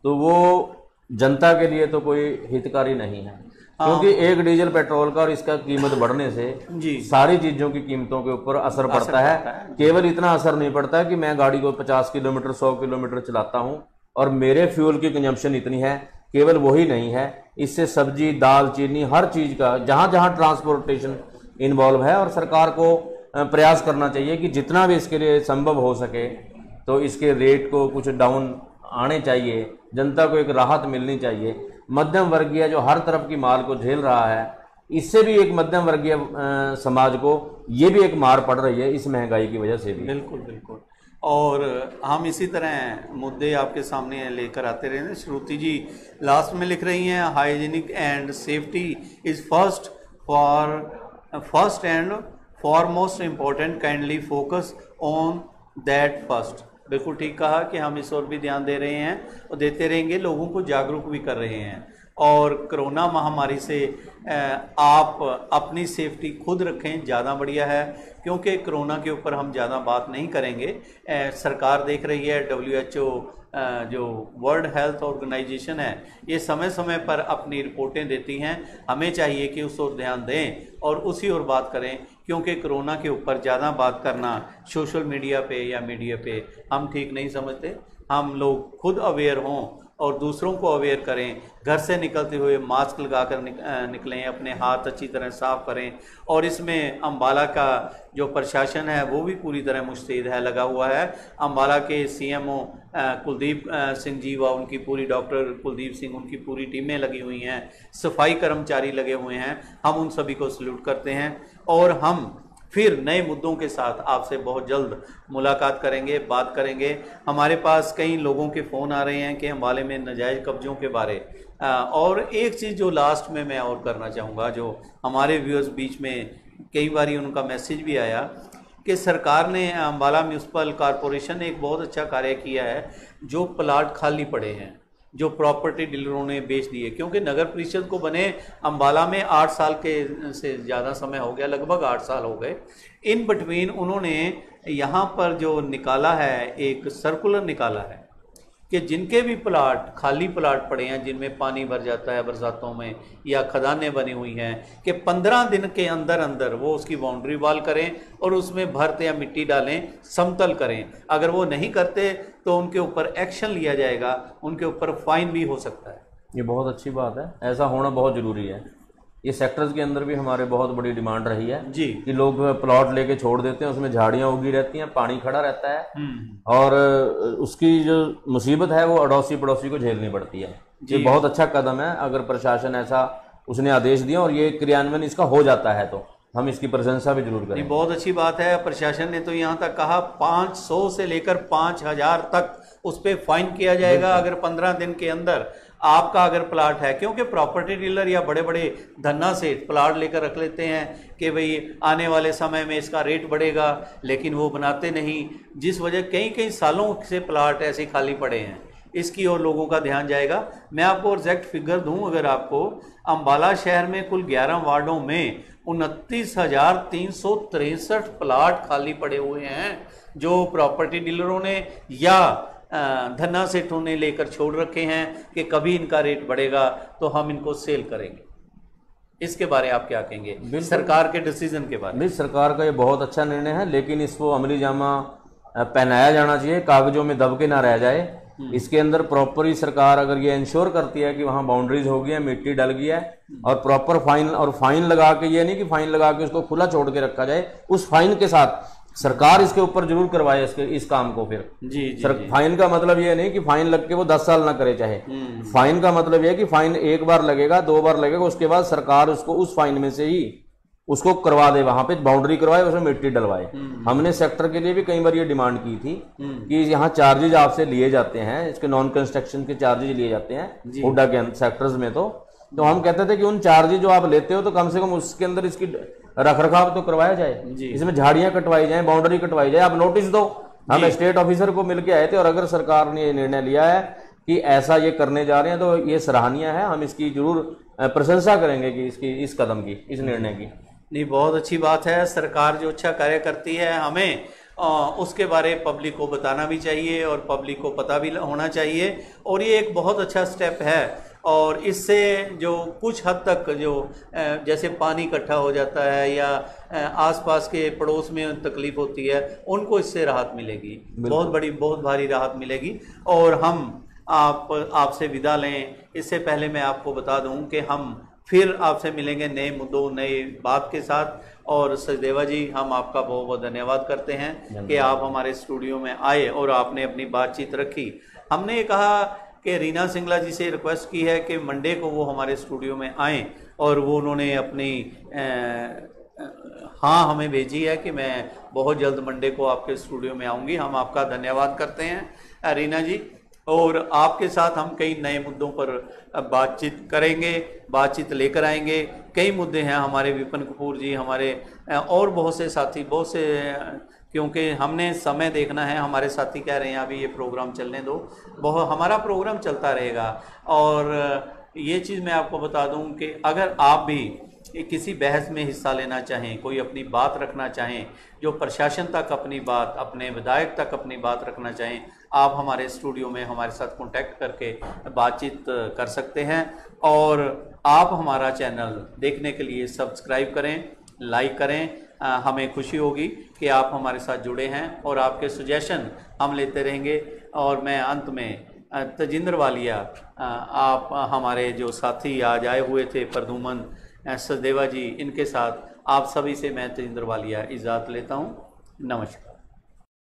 तो वो जनता के लिए तो कोई हितकारी नहीं है, क्योंकि एक डीजल पेट्रोल का और इसका कीमत बढ़ने से सारी चीजों की कीमतों के ऊपर असर पड़ता है। केवल इतना असर नहीं पड़ता कि मैं गाड़ी को 50 किलोमीटर 100 किलोमीटर चलाता हूँ और मेरे फ्यूल की कंजम्पशन इतनी है, केवल वही नहीं है, इससे सब्जी दाल चीनी हर चीज का जहां जहां ट्रांसपोर्टेशन इन्वॉल्व है, और सरकार को प्रयास करना चाहिए कि जितना भी इसके लिए संभव हो सके तो इसके रेट को कुछ डाउन आने चाहिए, जनता को एक राहत मिलनी चाहिए। मध्यम वर्गीय जो हर तरफ की माल को झेल रहा है, इससे भी एक मध्यम वर्गीय समाज को ये भी एक मार पड़ रही है इस महंगाई की वजह से भी। बिल्कुल बिल्कुल। और हम इसी तरह मुद्दे आपके सामने लेकर आते रहे। श्रुति जी लास्ट में लिख रही हैं, hygienic and safety is first and foremost important, kindly focus on that first. बिल्कुल ठीक कहा कि हम इस ओर भी ध्यान दे रहे हैं और देते रहेंगे, लोगों को जागरूक भी कर रहे हैं। और कोरोना महामारी से आप अपनी सेफ्टी खुद रखें, ज़्यादा बढ़िया है, क्योंकि कोरोना के ऊपर हम ज़्यादा बात नहीं करेंगे। सरकार देख रही है, WHO जो वर्ल्ड हेल्थ ऑर्गेनाइजेशन है, ये समय समय पर अपनी रिपोर्टें देती हैं। हमें चाहिए कि उस ओर ध्यान दें और उसी ओर बात करें, क्योंकि कोरोना के ऊपर ज़्यादा बात करना सोशल मीडिया पे या मीडिया पे हम ठीक नहीं समझते। हम लोग खुद अवेयर हों और दूसरों को अवेयर करें। घर से निकलते हुए मास्क लगाकर निकलें, अपने हाथ अच्छी तरह साफ करें। और इसमें अम्बाला का जो प्रशासन है वो भी पूरी तरह मुस्तैद है, लगा हुआ है। अम्बाला के CMO कुलदीप सिंह जी व उनकी पूरी डॉक्टर कुलदीप सिंह, उनकी पूरी टीमें लगी हुई हैं, सफाई कर्मचारी लगे हुए हैं। हम उन सभी को सल्यूट करते हैं और हम फिर नए मुद्दों के साथ आपसे बहुत जल्द मुलाकात करेंगे, बात करेंगे। हमारे पास कई लोगों के फ़ोन आ रहे हैं कि अम्बाले में नाजायज़ कब्ज़ों के बारे। और एक चीज़ जो लास्ट में मैं और करना चाहूँगा, जो हमारे व्यूअर्स बीच में कई बार उनका मैसेज भी आया कि सरकार ने अम्बाला म्यूनसिपल कॉरपोरेशन ने एक बहुत अच्छा कार्य किया है। जो प्लाट खाली पड़े हैं, जो प्रॉपर्टी डीलरों ने बेच दिए, क्योंकि नगर परिषद को बने अम्बाला में 8 साल के से ज़्यादा समय हो गया, लगभग 8 साल हो गए। इन बिटवीन उन्होंने यहाँ पर जो निकाला है, एक सर्कुलर निकाला है कि जिनके भी प्लाट खाली प्लाट पड़े हैं, जिनमें पानी भर जाता है बरसातों में या खदानें बनी हुई हैं, कि 15 दिन के अंदर अंदर वो उसकी बाउंड्री वॉल करें और उसमें भरते या मिट्टी डालें, समतल करें। अगर वो नहीं करते तो उनके ऊपर एक्शन लिया जाएगा, उनके ऊपर फाइन भी हो सकता है। ये बहुत अच्छी बात है, ऐसा होना बहुत ज़रूरी है। ये सेक्टर्स के अंदर भी हमारे बहुत बड़ी डिमांड रही है जी कि लोग प्लॉट लेके छोड़ देते हैं, उसमें झाड़ियाँ उगी रहती हैं, पानी खड़ा रहता है और उसकी जो मुसीबत है वो अड़ोसी पड़ोसी को झेलनी पड़ती है। ये बहुत अच्छा कदम है। अगर प्रशासन ऐसा उसने आदेश दिया और ये क्रियान्वयन इसका हो जाता है तो हम इसकी प्रशंसा भी जरूर करें। बहुत अच्छी बात है। प्रशासन ने तो यहाँ तक कहा 500 से लेकर 5000 तक उस पर फाइन किया जाएगा अगर 15 दिन के अंदर आपका अगर प्लाट है। क्योंकि प्रॉपर्टी डीलर या बड़े बड़े धन्ना से प्लाट लेकर रख लेते हैं कि भाई आने वाले समय में इसका रेट बढ़ेगा, लेकिन वो बनाते नहीं, जिस वजह कई सालों से प्लाट ऐसे खाली पड़े हैं। इसकी ओर लोगों का ध्यान जाएगा। मैं आपको एग्जैक्ट फिगर दूं, अगर आपको अम्बाला शहर में कुल 11 वार्डों में 29,363 प्लाट खाली पड़े हुए हैं, जो प्रॉपर्टी डीलरों ने या धन्ना सेठों ने लेकर छोड़ रखे हैं कि कभी इनका रेट बढ़ेगा तो हम इनको सेल करेंगे। इसके बारे आप क्या कहेंगे, सरकार के डिसीजन के बारे में? सरकार का ये बहुत अच्छा निर्णय है, लेकिन इसको अमली जामा पहनाया जाना चाहिए, कागजों में दब के ना रह जाए। इसके अंदर प्रॉपर सरकार अगर ये इंश्योर करती है कि वहाँ बाउंड्रीज हो गई है, मिट्टी डल गई है, और प्रॉपर फाइन लगा के, ये नहीं कि फाइन लगा के उसको खुला छोड़ के रखा जाए, उस फाइन के साथ सरकार इसके ऊपर जरूर करवाए इस काम को। फिर फाइन का मतलब ये नहीं कि फाइन लग के वो 10 साल ना करे चाहे। फाइन का मतलब ये कि फाइन एक बार लगेगा, 2 बार लगेगा, उसके बाद सरकार उसको उस फाइन में से ही उसको करवा दे, वहां पे बाउंड्री करवाए, उसमें मिट्टी डलवाए। हमने सेक्टर के लिए भी कई बार ये डिमांड की थी कि यहाँ चार्जेज आपसे लिए जाते हैं, इसके नॉन कंस्ट्रक्शन के चार्जेज लिए जाते हैं हुड्डा के सेक्टर्स में। तो हम कहते थे कि उन चार्जेज जो आप लेते हो तो कम से कम उसके अंदर इसकी रखरखाव तो करवाया जाए, इसमें झाड़ियां कटवाई जाए, बाउंड्री कटवाई जाए, आप नोटिस दो। हम स्टेट ऑफिसर को मिलकर आए थे, और अगर सरकार ने ये निर्णय लिया है कि ऐसा ये करने जा रहे हैं तो ये सराहनीय है। हम इसकी जरूर प्रशंसा करेंगे कि इस कदम की, इस निर्णय की। नहीं, बहुत अच्छी बात है। सरकार जो अच्छा कार्य करती है, हमें उसके बारे पब्लिक को बताना भी चाहिए और पब्लिक को पता भी होना चाहिए। और ये एक बहुत अच्छा स्टेप है, और इससे जो कुछ हद तक जो जैसे पानी इकट्ठा हो जाता है या आसपास के पड़ोस में तकलीफ होती है, उनको इससे राहत मिलेगी, बहुत भारी राहत मिलेगी। और हम आपसे विदा लें, इससे पहले मैं आपको बता दूं कि हम फिर आपसे मिलेंगे नए मुद्दों, नए बात के साथ। और सचदेवा जी, हम आपका बहुत बहुत धन्यवाद करते हैं कि आप हमारे स्टूडियो में आए और आपने अपनी बातचीत रखी। हमने ये कहा कि रीना सिंगला जी से रिक्वेस्ट की है कि मंडे को वो हमारे स्टूडियो में आएँ, और वो उन्होंने अपनी हाँ हमें भेजी है कि मैं बहुत जल्द मंडे को आपके स्टूडियो में आऊँगी। हम आपका धन्यवाद करते हैं रीना जी, और आपके साथ हम कई नए मुद्दों पर बातचीत करेंगे, बातचीत लेकर आएंगे। कई मुद्दे हैं, हमारे विपिन कपूर जी, हमारे और बहुत से साथी, बहुत से, क्योंकि हमने समय देखना है। हमारे साथी कह रहे हैं अभी ये प्रोग्राम चलने दो, हमारा प्रोग्राम चलता रहेगा। और ये चीज़ मैं आपको बता दूं कि अगर आप भी किसी बहस में हिस्सा लेना चाहें, कोई अपनी बात रखना चाहें, जो प्रशासन तक अपनी बात, अपने विधायक तक अपनी बात रखना चाहें, आप हमारे स्टूडियो में हमारे साथ कांटेक्ट करके बातचीत कर सकते हैं। और आप हमारा चैनल देखने के लिए सब्सक्राइब करें, लाइक करें। हमें खुशी होगी कि आप हमारे साथ जुड़े हैं, और आपके सुजेशन हम लेते रहेंगे। और मैं अंत में तजिंदर वालिया, आप हमारे जो साथी आज आए हुए थे, प्रदुमन, सचदेवा जी, इनके साथ आप सभी से मैं तजिंदर वालिया इजाज़त लेता हूँ। नमस्कार।